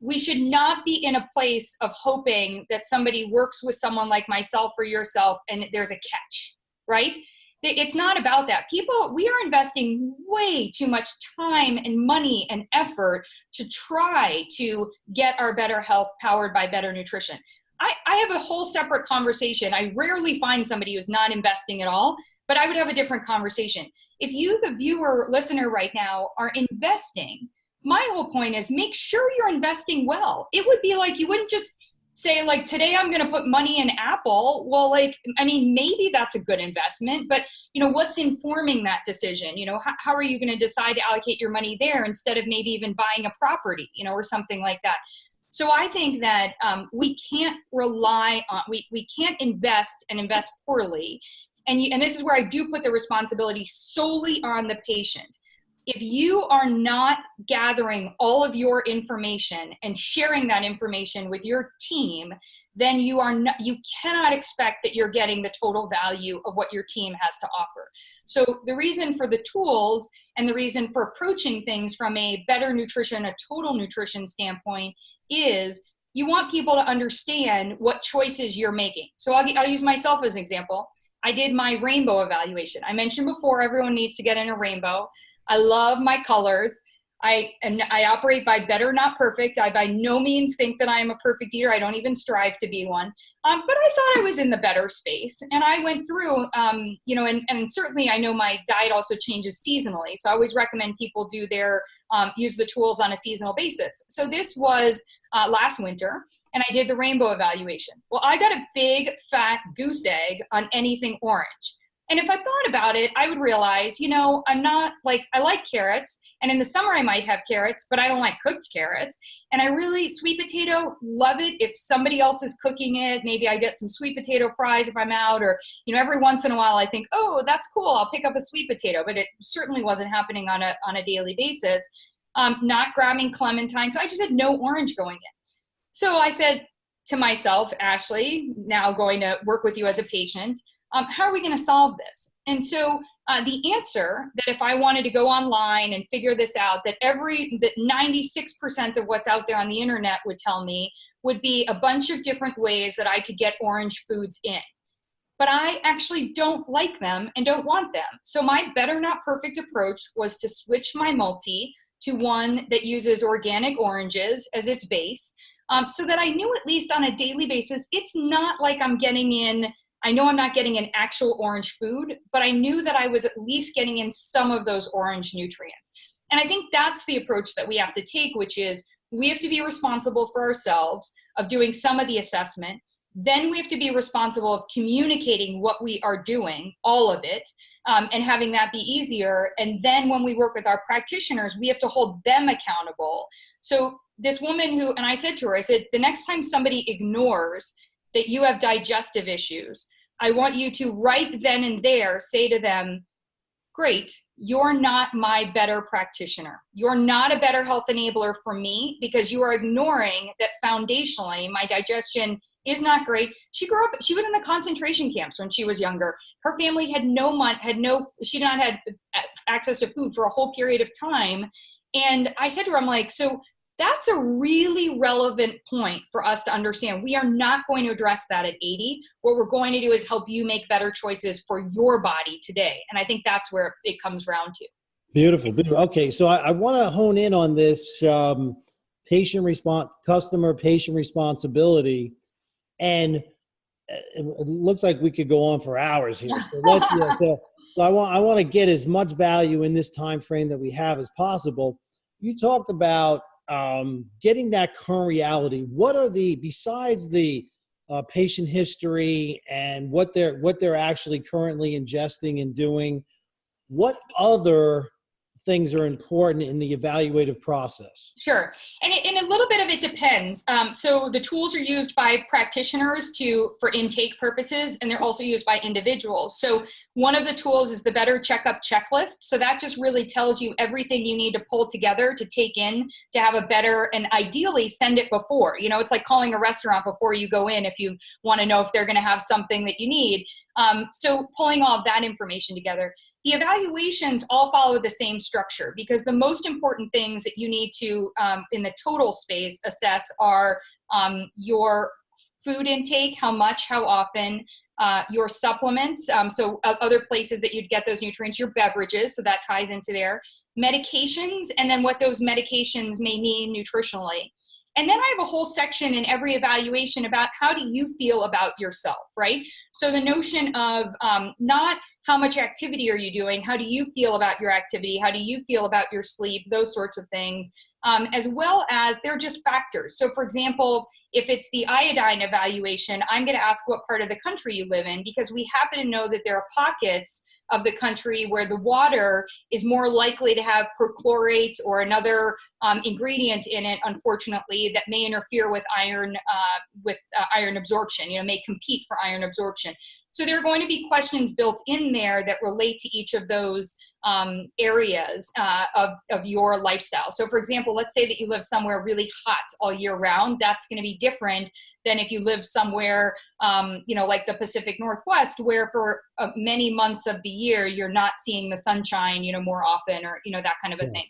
S2: we should not be in a place of hoping that somebody works with someone like myself or yourself and there's a catch, right? It's not about that. We are investing way too much time and money and effort to try to get our better health powered by better nutrition. I have a whole separate conversation. I rarely find somebody who's not investing at all, but I would have a different conversation. If you, the viewer, listener right now, are investing, my whole point is make sure you're investing well. It would be like, you wouldn't just say like, today I'm going to put money in Apple. Well, maybe that's a good investment, but what's informing that decision? How are you going to decide to allocate your money there instead of maybe even buying a property, or something like that? So I think that we can't rely on, we can't invest and invest poorly. And this is where I do put the responsibility solely on the patient. If you are not gathering all of your information and sharing that information with your team, then you cannot expect that you're getting the total value of what your team has to offer. So the reason for the tools and the reason for approaching things from a better nutrition, a total nutrition standpoint is you want people to understand what choices you're making. So I'll use myself as an example. I did my rainbow evaluation. I mentioned before, everyone needs to get in a rainbow. I love my colors. I operate by better, not perfect. I by no means think that I am a perfect eater. I don't even strive to be one. But I thought I was in the better space. And I went through, and certainly I know my diet also changes seasonally. So I always recommend people do use the tools on a seasonal basis. So this was last winter. And I did the rainbow evaluation. Well, I got a big fat goose egg on anything orange. And if I thought about it, I would realize, I'm not I like carrots. And in the summer I might have carrots, but I don't like cooked carrots. And sweet potato, love it. If somebody else is cooking it, maybe I get some sweet potato fries if I'm out, or, every once in a while I think, oh, that's cool. I'll pick up a sweet potato, but it certainly wasn't happening on a daily basis. Not grabbing clementine. So I just had no orange going in. So I said to myself, Ashley, now going to work with you as a patient, how are we going to solve this? And so the answer that if I wanted to go online and figure this out, that 96% of what's out there on the internet would tell me would be a bunch of different ways that I could get orange foods in. But I actually don't like them and don't want them. So my better, not perfect approach was to switch my multi to one that uses organic oranges as its base. So that I knew at least on a daily basis, it's not like I'm getting in, I know I'm not getting an actual orange food, but I knew that I was at least getting in some of those orange nutrients. And I think that's the approach that we have to take, which is we have to be responsible for ourselves of doing some of the assessment. Then we have to be responsible of communicating what we are doing, all of it, and having that be easier. And then when we work with our practitioners, we have to hold them accountable. So this woman and I said to her, the next time somebody ignores that you have digestive issues, I want you to right then and there say to them, great, you're not my better practitioner. You're not a better health enabler for me because you are ignoring that foundationally my digestion is not great. She was in the concentration camps when she was younger. Her family had she did not have access to food for a whole period of time. And I said to her, I'm like, so that's a really relevant point for us to understand. We are not going to address that at 80. What we're going to do is help you make better choices for your body today. And I think that's where it comes round to.
S1: Beautiful, beautiful. Okay, so I want to hone in on this customer patient responsibility. And it looks like we could go on for hours here. So I want to get as much value in this time frame that we have as possible. You talked about getting that current reality. What are besides the patient history and what they're actually currently ingesting and doing, what other things are important in the evaluative process?
S2: Sure. And a little bit of it depends. So the tools are used by practitioners for intake purposes, and they're also used by individuals. So one of the tools is the Better Checkup Checklist. So that just really tells you everything you need to pull together to take in to have a better, and ideally send it before. It's like calling a restaurant before you go in if you want to know if they're going to have something that you need. So pulling all of that information together. The evaluations all follow the same structure because the most important things that you need to, in the total space, assess are your food intake, how much, how often, your supplements, so other places that you'd get those nutrients, your beverages, so that ties into there, medications, and then what those medications may mean nutritionally. And then I have a whole section in every evaluation about how do you feel about yourself, right? So the notion of not how much activity are you doing, how do you feel about your activity, how do you feel about your sleep, those sorts of things, as well as they're just factors. So for example, if it's the iodine evaluation, I'm going to ask what part of the country you live in, because we happen to know that there are pockets of the country where the water is more likely to have perchlorate or another ingredient in it, unfortunately, that may interfere with iron absorption, may compete for iron absorption. So there are going to be questions built in there that relate to each of those areas of your lifestyle. So for example, let's say that you live somewhere really hot all year round. That's going to be different than if you live somewhere, like the Pacific Northwest, where for many months of the year, you're not seeing the sunshine, more often, or, that kind of a thing.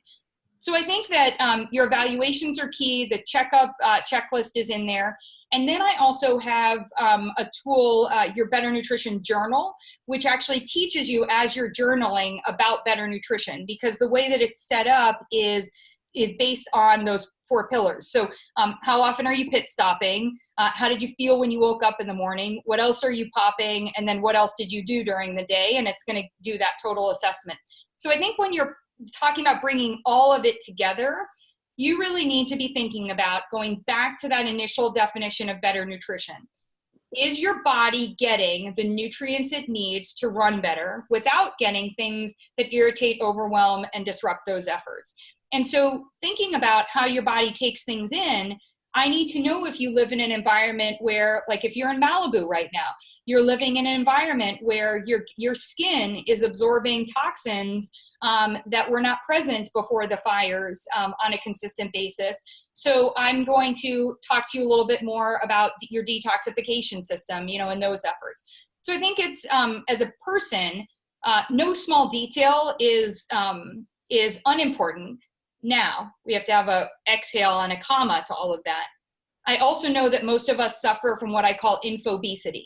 S2: So I think that your evaluations are key. The checklist is in there. And then I also have a tool, your Better Nutrition Journal, which actually teaches you as you're journaling about better nutrition, because the way that it's set up is based on those 4 pillars. So how often are you pit stopping? How did you feel when you woke up in the morning? What else are you popping? And then what else did you do during the day? And it's going to do that total assessment. So I think when you're talking about bringing all of it together, you really need to be thinking about going back to that initial definition of better nutrition. Is your body getting the nutrients it needs to run better without getting things that irritate, overwhelm, and disrupt those efforts? And so thinking about how your body takes things in, I need to know if you live in an environment where, like if you're in Malibu right now, you're living in an environment where your skin is absorbing toxins that were not present before the fires on a consistent basis. So I'm going to talk to you a little bit more about your detoxification system, and those efforts. So I think it's, as a person, no small detail is unimportant. Now we have to have a exhale and a comma to all of that. I also know that most of us suffer from what I call infobesity.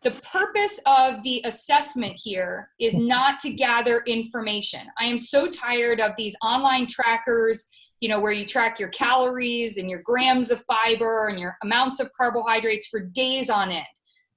S2: The purpose of the assessment here is not to gather information. I am so tired of these online trackers, where you track your calories and your grams of fiber and your amounts of carbohydrates for days on end.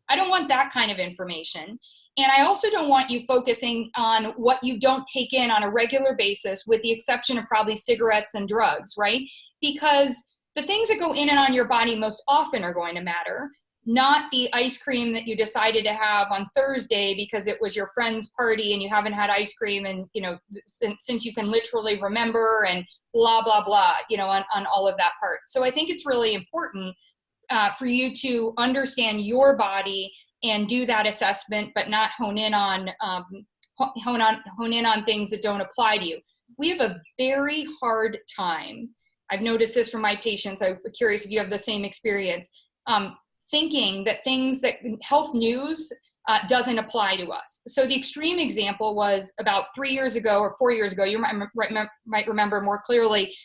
S2: I don't want that kind of information. And I also don't want you focusing on what you don't take in on a regular basis, with the exception of probably cigarettes and drugs, right? Because the things that go in and on your body most often are going to matter, not the ice cream that you decided to have on Thursday because it was your friend's party and you haven't had ice cream and, since you can literally remember, and blah, blah, blah, on all of that part. So I think it's really important for you to understand your body and do that assessment, but not hone in on hone in on things that don't apply to you. We have a very hard time. I've noticed this from my patients. I'm curious if you have the same experience, thinking that health news doesn't apply to us. So the extreme example was about 3 years ago or 4 years ago, you might remember more clearly,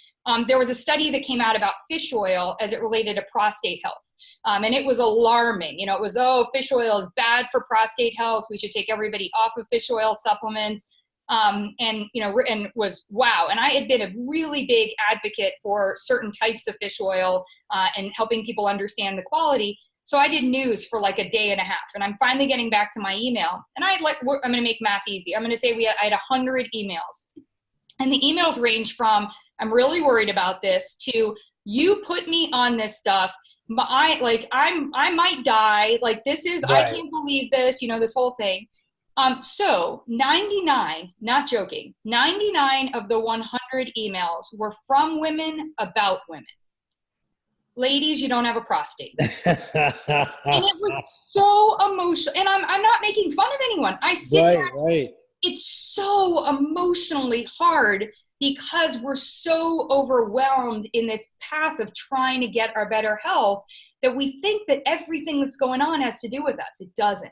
S2: there was a study that came out about fish oil as it related to prostate health. And it was alarming. It was, fish oil is bad for prostate health. We should take everybody off of fish oil supplements. And was wow. And I had been a really big advocate for certain types of fish oil and helping people understand the quality. So I did news for like a day and a half, and I'm finally getting back to my email. And I'm going to make math easy. I'm going to say I had 100 emails, and the emails range from, I'm really worried about this, to, you put me on this stuff, but I might die. Like, this is, right. I can't believe this, this whole thing. So 99, not joking, 99 of the 100 emails were from women about women. Ladies, you don't have a prostate. And it was so emotional. And I'm not making fun of anyone. I sit there. Right. It's so emotionally hard because we're so overwhelmed in this path of trying to get our better health that we think that everything that's going on has to do with us. It doesn't.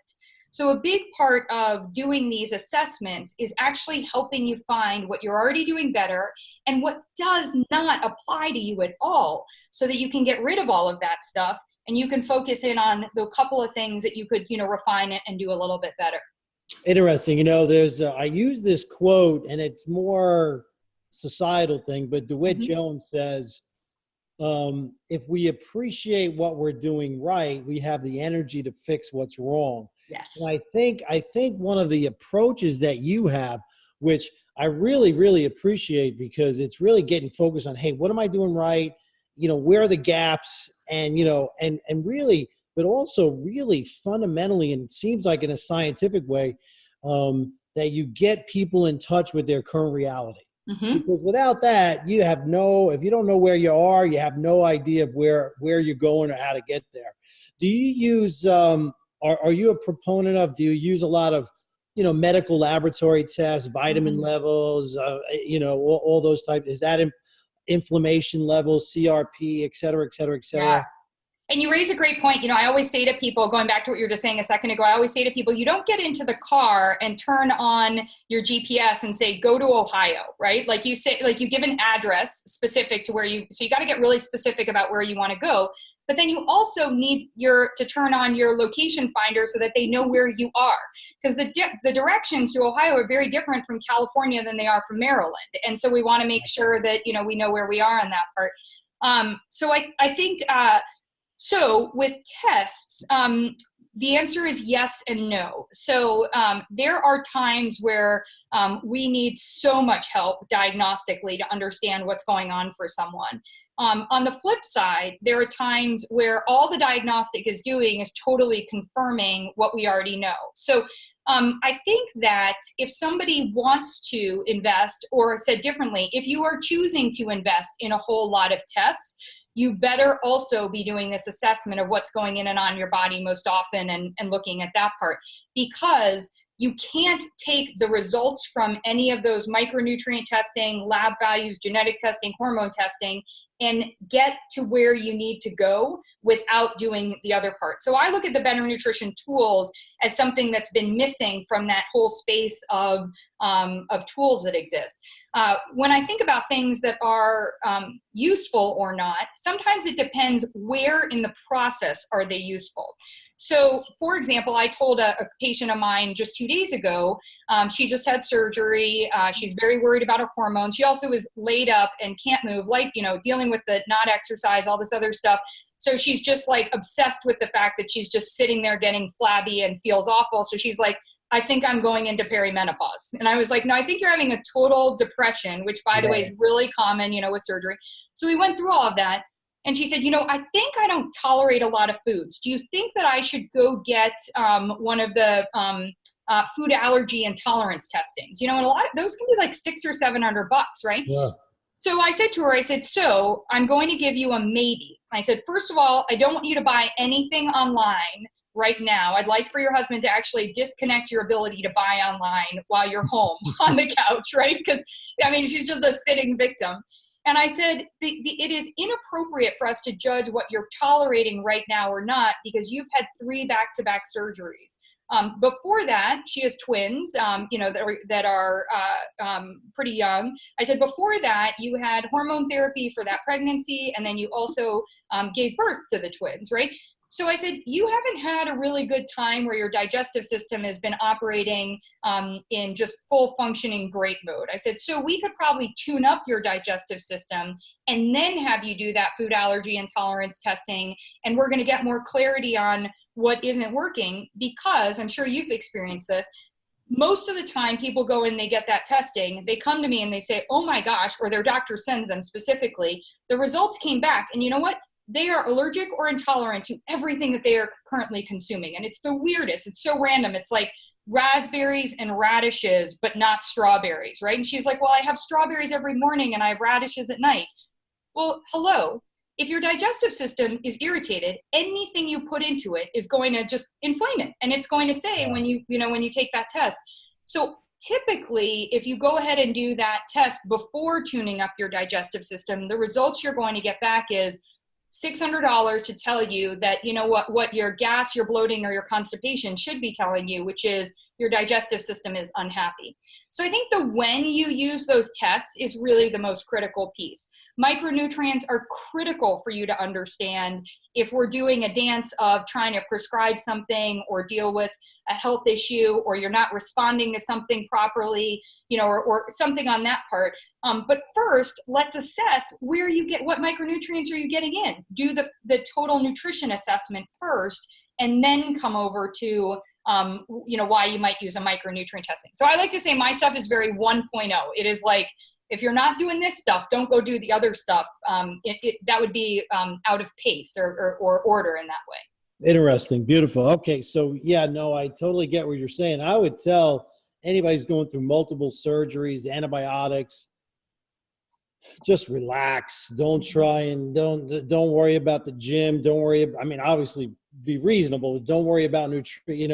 S2: So a big part of doing these assessments is actually helping you find what you're already doing better and what does not apply to you at all, so that you can get rid of all of that stuff and you can focus in on the couple of things that you could, refine it and do a little bit better.
S1: Interesting. There's I use this quote, and it's more societal thing, but DeWitt mm-hmm. Jones says, if we appreciate what we're doing right, we have the energy to fix what's wrong.
S2: Yes.
S1: And I think one of the approaches that you have, which I really, really appreciate, because it's really getting focused on, hey, what am I doing right? Where are the gaps? And, and really, but also really fundamentally, and it seems like in a scientific way, that you get people in touch with their current reality. Mm-hmm. Because without that, if you don't know where you are, you have no idea of where you're going or how to get there. Do you use, are you a proponent of, do you use a lot of, medical laboratory tests, vitamin mm-hmm. levels, all those types? Is that inflammation levels, CRP, et cetera, et cetera, et cetera?
S2: Yeah. And you raise a great point. I always say to people, going back to what you were just saying a second ago, I always say to people, you don't get into the car and turn on your GPS and say, go to Ohio, right? Like you say, like you give an address specific to so you got to get really specific about where you want to go. But then you also need to turn on your location finder so that they know where you are. Because the directions to Ohio are very different from California than they are from Maryland. And so we want to make sure that, we know where we are on that part. So I think, so with tests, the answer is yes and no. So there are times where we need so much help diagnostically to understand what's going on for someone. On the flip side, there are times where all the diagnostic is doing is totally confirming what we already know. So I think that if somebody wants to invest, or said differently, if you are choosing to invest in a whole lot of tests, you better also be doing this assessment of what's going in and on your body most often and looking at that part, because you can't take the results from any of those micronutrient testing, lab values, genetic testing, hormone testing, and get to where you need to go without doing the other part. So I look at the Better Nutrition tools as something that's been missing from that whole space of tools that exist. When I think about things that are useful or not, sometimes it depends where in the process are they useful. So, for example, I told a patient of mine just 2 days ago, she just had surgery. She's very worried about her hormones. She also is laid up and can't move, like, dealing with the not exercise, all this other stuff. So she's just like obsessed with the fact that she's just sitting there getting flabby and feels awful. So she's like, I think I'm going into perimenopause. And I was like, no, I think you're having a total depression, which by the way is really common, with surgery. So we went through all of that. And she said, I think I don't tolerate a lot of foods. Do you think that I should go get one of the food allergy and tolerance testings? And a lot of those can be like $600 or $700, right? Yeah. So I said to her, so I'm going to give you a maybe. I said, first of all, I don't want you to buy anything online right now. I'd like for your husband to actually disconnect your ability to buy online while you're home on the couch, right? Because, I mean, she's just a sitting victim. And I said, it is inappropriate for us to judge what you're tolerating right now or not, because you've had 3 back-to-back surgeries. Before that, she has twins, that are pretty young. I said, before that, you had hormone therapy for that pregnancy, and then you also gave birth to the twins, right? So I said, you haven't had a really good time where your digestive system has been operating in just full functioning great mode. I said, so we could probably tune up your digestive system and then have you do that food allergy intolerance testing. And we're going to get more clarity on what isn't working, because I'm sure you've experienced this. Most of the time people go and they get that testing, they come to me and they say, oh my gosh, or their doctor sends them specifically, the results came back. And you know what? They are allergic or intolerant to everything that they are currently consuming. And it's the weirdest. It's so random. It's like raspberries and radishes, but not strawberries, right? And she's like, well, I have strawberries every morning and I have radishes at night. Well, hello. If your digestive system is irritated, anything you put into it is going to just inflame it. And it's going to say when you take that test. So typically, if you go ahead and do that test before tuning up your digestive system, the results you're going to get back is $600 to tell you that, you know what your gas, your bloating, or your constipation should be telling you, which is your digestive system is unhappy. So I think the when you use those tests is really the most critical piece. Micronutrients are critical for you to understand if we're doing a dance of trying to prescribe something or deal with a health issue, or you're not responding to something properly, or something on that part. But first, let's assess where you get, what micronutrients are you getting in? Do the total nutrition assessment first, and then come over to why you might use a micronutrient testing. So I like to say my stuff is very 1.0. It is like, if you're not doing this stuff, don't go do the other stuff. That would be out of pace or order in that way.
S1: Interesting. Beautiful. Okay. So yeah, no, I totally get what you're saying. I would tell anybody who's going through multiple surgeries, antibiotics, just relax. Don't try and don't worry about the gym. Don't worry. I mean, obviously be reasonable. Don't worry about nutrition.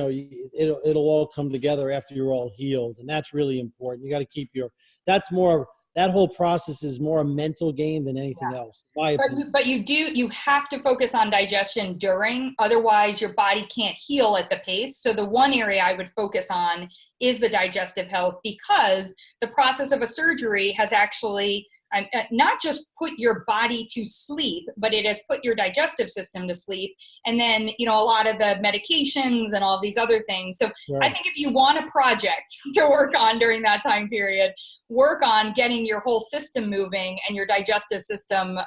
S1: It'll all come together after you're all healed. And that's really important. You got to keep that whole process is more a mental game than anything else.
S2: But you have to focus on digestion during, otherwise your body can't heal at the pace. So the one area I would focus on is the digestive health, because the process of a surgery has actually not just put your body to sleep, but it has put your digestive system to sleep. And then, a lot of the medications and all these other things. So right. I think if you want a project to work on during that time period, work on getting your whole system moving and your digestive system,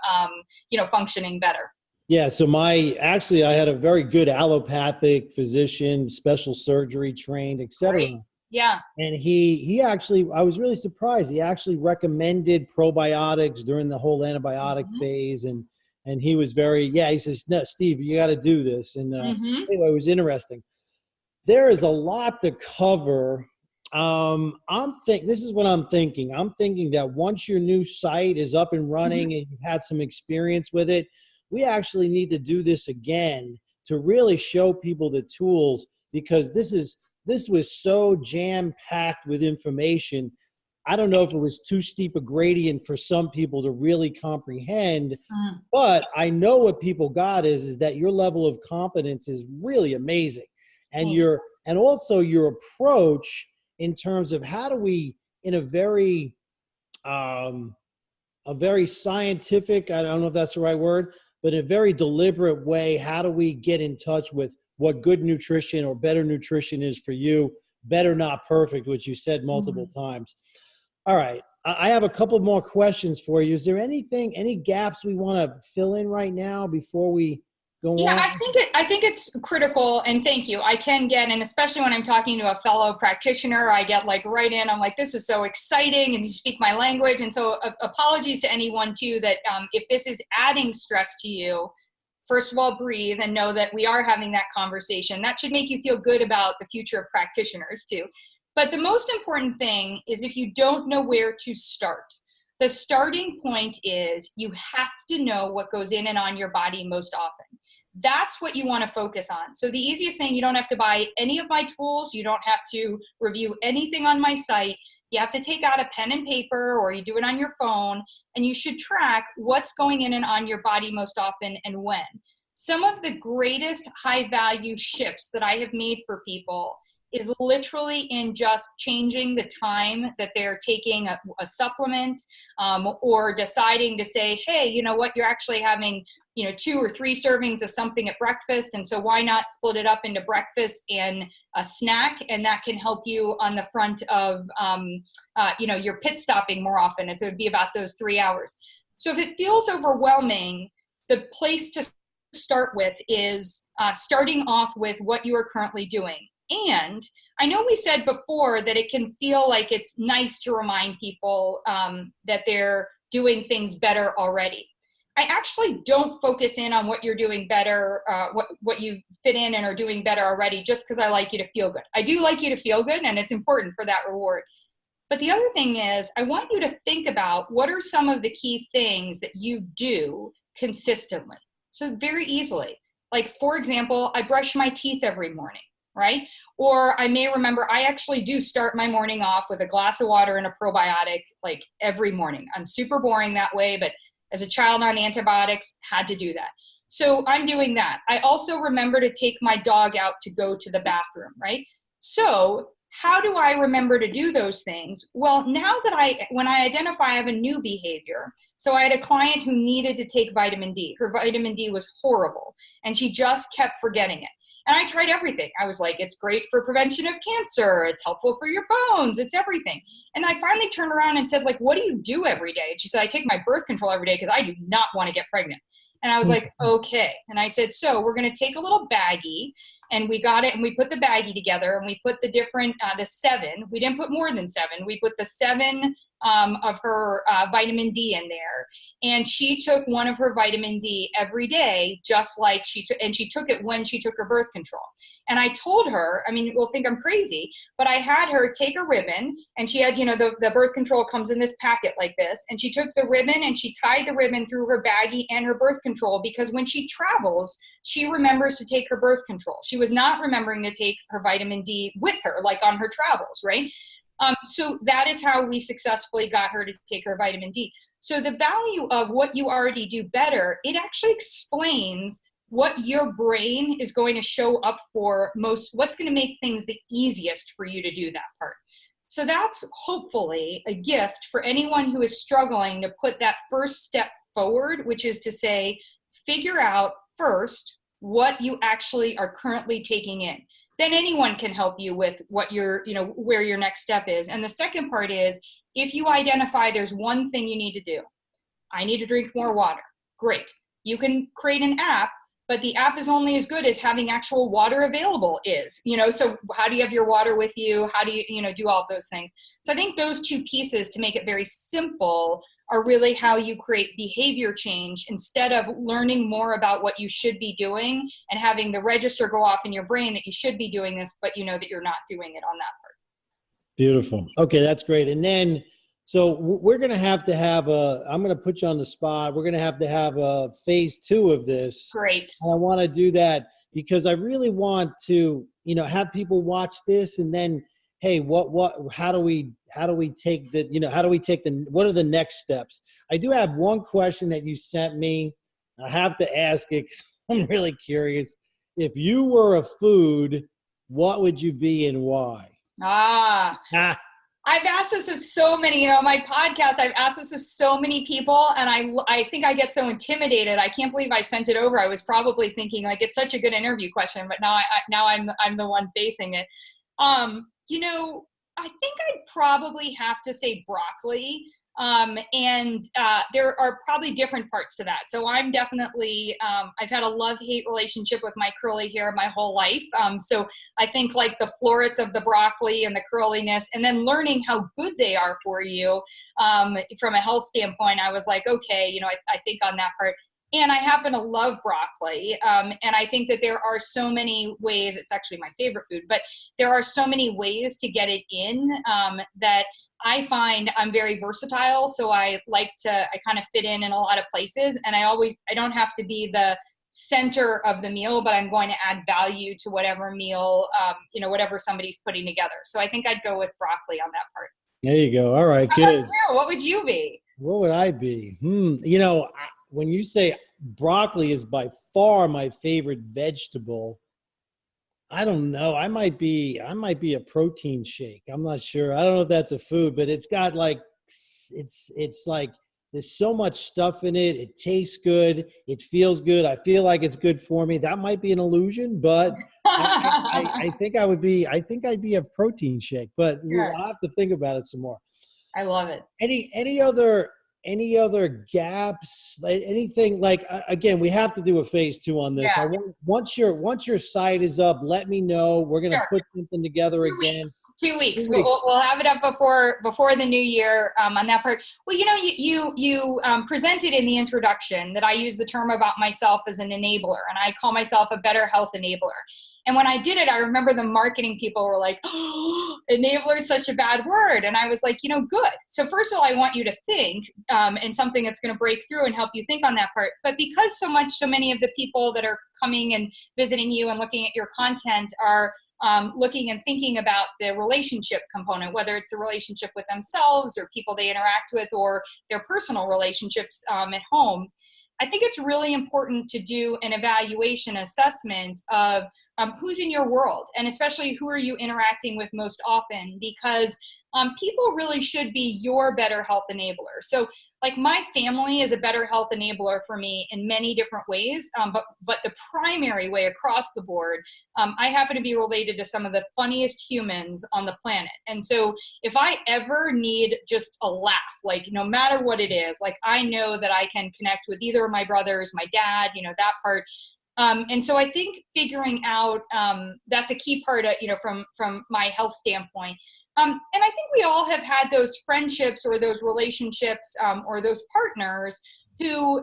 S2: functioning better.
S1: Yeah. So I had a very good allopathic physician, special surgery trained, et cetera.
S2: Right. Yeah.
S1: And he actually, I was really surprised. He actually recommended probiotics during the whole antibiotic phase. And he was he says, no, Steve, you got to do this. And anyway, it was interesting. There is a lot to cover. This is what I'm thinking. I'm thinking that once your new site is up and running and you've had some experience with it, we actually need to do this again to really show people the tools, because this was so jam-packed with information. I don't know if it was too steep a gradient for some people to really comprehend, but I know what people got is that your level of competence is really amazing. And and also your approach in terms of how do we, in a very scientific, I don't know if that's the right word, but in a very deliberate way, how do we get in touch with what good nutrition or better nutrition is for you? Better, not perfect, which you said multiple times. All right. I have a couple more questions for you. Is there any gaps we want to fill in right now before we go on?
S2: Yeah, I think it's critical, and thank you. I can get, and especially when I'm talking to a fellow practitioner, I get like right in, I'm like, this is so exciting, and you speak my language. And so apologies to anyone too, that if this is adding stress to you, first of all, breathe and know that we are having that conversation. That should make you feel good about the future of practitioners too. But the most important thing is, if you don't know where to start, the starting point is you have to know what goes in and on your body most often. That's what you want to focus on. So the easiest thing, you don't have to buy any of my tools. You don't have to review anything on my site. You have to take out a pen and paper, or you do it on your phone, and you should track what's going in and on your body most often and when. Some of the greatest high value shifts that I have made for people is literally in just changing the time that they're taking a supplement, or deciding to say, hey, you know what, you're actually having 2 or 3 servings of something at breakfast, and so why not split it up into breakfast and a snack, and that can help you on the front of you're pit stopping more often. It would be about those 3 hours. So if it feels overwhelming, the place to start with is starting off with what you are currently doing. And I know we said before that it can feel like it's nice to remind people that they're doing things better already. I actually don't focus in on what you're doing better, what you fit in and are doing better already, just because I like you to feel good. I do like you to feel good, and it's important for that reward. But the other thing is, I want you to think about what are some of the key things that you do consistently. So very easily, like, for example, I brush my teeth every morning, right? Or I may remember, I actually do start my morning off with a glass of water and a probiotic, like, every morning. I'm super boring that way, but as a child on antibiotics, had to do that. So I'm doing that. I also remember to take my dog out to go to the bathroom, right? So how do I remember to do those things? Well, now that when I identify I have a new behavior, so I had a client who needed to take vitamin D. Her vitamin D was horrible, and she just kept forgetting it. And I tried everything. I was like, it's great for prevention of cancer. It's helpful for your bones. It's everything. And I finally turned around and said, like, what do you do every day? And she said, I take my birth control every day because I do not want to get pregnant. And I was like, okay. And I said, so we're going to take a little baggie, and we got it, and we put the baggie together, and we put the different, the 7. We didn't put more than 7. We put the 7 of her vitamin D in there. And she took one of her vitamin D every day, just like she took it when she took her birth control. And I told her, I mean, we'll think I'm crazy, but I had her take a ribbon, and she had, the birth control comes in this packet like this. And she took the ribbon and she tied the ribbon through her baggie and her birth control, because when she travels, she remembers to take her birth control. She was not remembering to take her vitamin D with her, like on her travels, right? So that is how we successfully got her to take her vitamin D. So the value of what you already do better, it actually explains what your brain is going to show up for most, what's going to make things the easiest for you to do that part. So that's hopefully a gift for anyone who is struggling to put that first step forward, which is to say, figure out first what you actually are currently taking in. Then anyone can help you with what where your next step is. And the second part is, if you identify there's one thing you need to do, I need to drink more water. Great. You can create an app, but the app is only as good as having actual water available is, so how do you have your water with you? How do you, do all of those things? So I think those 2 pieces, to make it very simple, are really how you create behavior change, instead of learning more about what you should be doing and having the register go off in your brain that you should be doing this, but you know that you're not doing it on that part.
S1: Beautiful. Okay, that's great. And then, so we're going to have I'm going to put you on the spot. We're going to have a phase 2 of this.
S2: Great.
S1: And I want to do that because I really want to, have people watch this, and then, hey, how do we take what are the next steps? I do have one question that you sent me. I have to ask it because I'm really curious. If you were a food, what would you be and why?
S2: I've asked this of so many, my podcast, I've asked this of so many people, and I think I get so intimidated. I can't believe I sent it over. I was probably thinking, like, it's such a good interview question, but now I'm the one facing it. I think I'd probably have to say broccoli. And there are probably different parts to that. So I'm definitely, I've had a love-hate relationship with my curly hair my whole life. So I think like the florets of the broccoli and the curliness, and then learning how good they are for you from a health standpoint, I was like, okay, I think on that part. And I happen to love broccoli. And I think that there are so many ways, it's actually my favorite food, but there are so many ways to get it in that I find I'm very versatile. So I kind of fit in a lot of places, and I don't have to be the center of the meal, but I'm going to add value to whatever meal, whatever somebody's putting together. So I think I'd go with broccoli on that part.
S1: There you go. All right,
S2: How
S1: good.
S2: about you? What would you be?
S1: What would I be? When you say broccoli is by far my favorite vegetable, I don't know. I might be a protein shake. I'm not sure. I don't know if that's a food, but it's got like, it's like there's so much stuff in it. It tastes good. It feels good. I feel like it's good for me. That might be an illusion, but I think I'd be a protein shake, but
S2: Sure.
S1: I'll have to think about it some more.
S2: I love it.
S1: Any other gaps, anything like, again, we have to do a phase 2 on this.
S2: Yeah.
S1: Once your site is up, let me know. We're going to put something together
S2: 2
S1: again.
S2: weeks. 2 weeks. We'll have it up before the new year on that part. Well, you presented in the introduction that I use the term about myself as an enabler, and I call myself a better health enabler. And when I did it, I remember the marketing people were like, oh, enabler is such a bad word. And I was like, good. So first of all, I want you to think, and something that's going to break through and help you think on that part. But because so many of the people that are coming and visiting you and looking at your content are looking and thinking about the relationship component, whether it's a relationship with themselves or people they interact with or their personal relationships at home, I think it's really important to do an evaluation assessment of who's in your world, and especially who are you interacting with most often, because people really should be your better health enabler. So like my family is a better health enabler for me in many different ways, but the primary way across the board, I happen to be related to some of the funniest humans on the planet. And so if I ever need just a laugh, like no matter what it is, like I know that I can connect with either of my brothers, my dad, that part. And so I think figuring out, that's a key part of, from my health standpoint. And I think we all have had those friendships or those relationships or those partners who,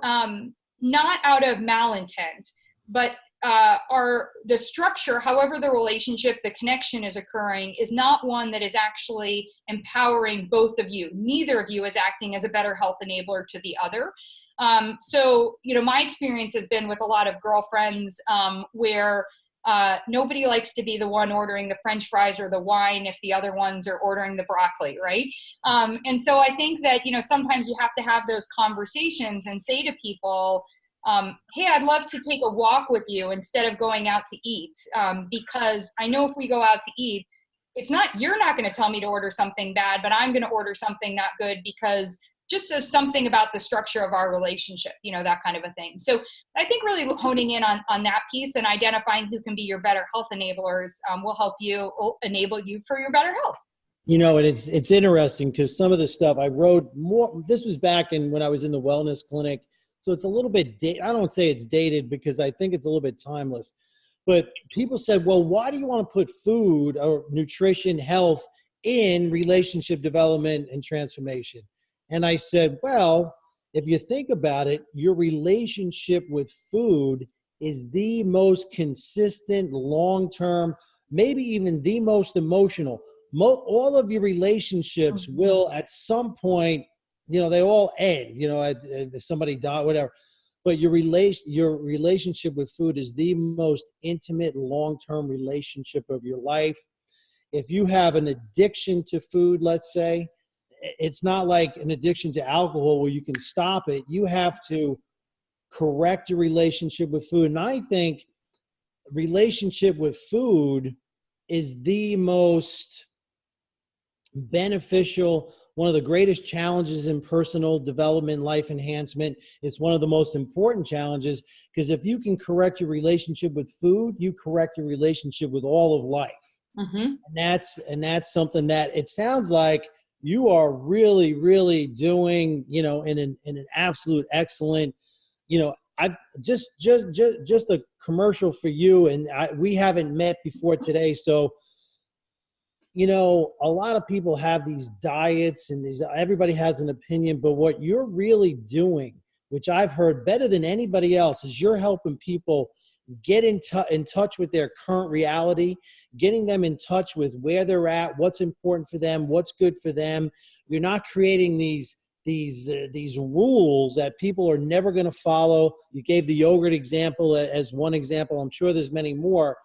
S2: not out of malintent, but are the structure, however the relationship, the connection is occurring, is not one that is actually empowering both of you. Neither of you is acting as a better health enabler to the other. So, my experience has been with a lot of girlfriends where nobody likes to be the one ordering the French fries or the wine if the other ones are ordering the broccoli, right? And so I think that, sometimes you have to have those conversations and say to people, hey, I'd love to take a walk with you instead of going out to eat, because I know if we go out to eat, you're not going to tell me to order something bad, but I'm going to order something not good because just of something about the structure of our relationship, that kind of a thing. So I think really honing in on that piece and identifying who can be your better health enablers will enable you for your better health.
S1: And it's interesting because some of the stuff I wrote more, this was back when I was in the wellness clinic. So it's a little bit, I don't say it's dated because I think it's a little bit timeless, but people said, well, why do you want to put food or nutrition, health in relationship development and transformation? And I said, well, if you think about it, your relationship with food is the most consistent, long-term, maybe even the most emotional. All of your relationships will at some point, they all end, somebody died, whatever. But your relationship with food is the most intimate, long-term relationship of your life. If you have an addiction to food, let's say, it's not like an addiction to alcohol where you can stop it. You have to correct your relationship with food. And I think relationship with food is the most beneficial, one of the greatest challenges in personal development, life enhancement. It's one of the most important challenges because if you can correct your relationship with food, you correct your relationship with all of life. And that's something that it sounds like you are really, really doing, in an absolute excellent, I just a commercial for you. And we haven't met before today. So, a lot of people have these diets and everybody has an opinion, but what you're really doing, which I've heard better than anybody else, is you're helping people get in touch with their current reality, getting them in touch with where they're at, what's important for them, what's good for them. You're not creating these these rules that people are never going to follow. You gave the yogurt example as one example. I'm sure there's many more.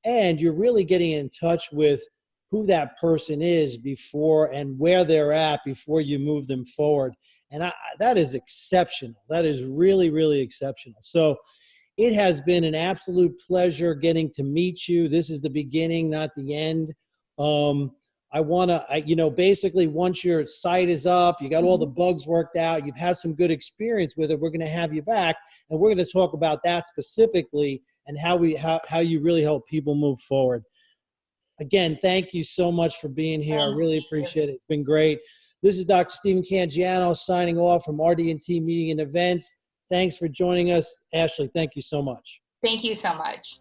S1: And you're really getting in touch with who that person is before and where they're at before you move them forward. And that is exceptional. That is really, really exceptional. So it has been an absolute pleasure getting to meet you. This is the beginning, not the end. I want to, basically once your site is up, you got all the bugs worked out, you've had some good experience with it, we're going to have you back, and we're going to talk about that specifically and how you really help people move forward. Again, thank you so much for being here. I really appreciate it. It's been great. This is Dr. Stephen Cangiano signing off from RDT Media and Events. Thanks for joining us. Ashley, thank you so much.
S2: Thank you so much.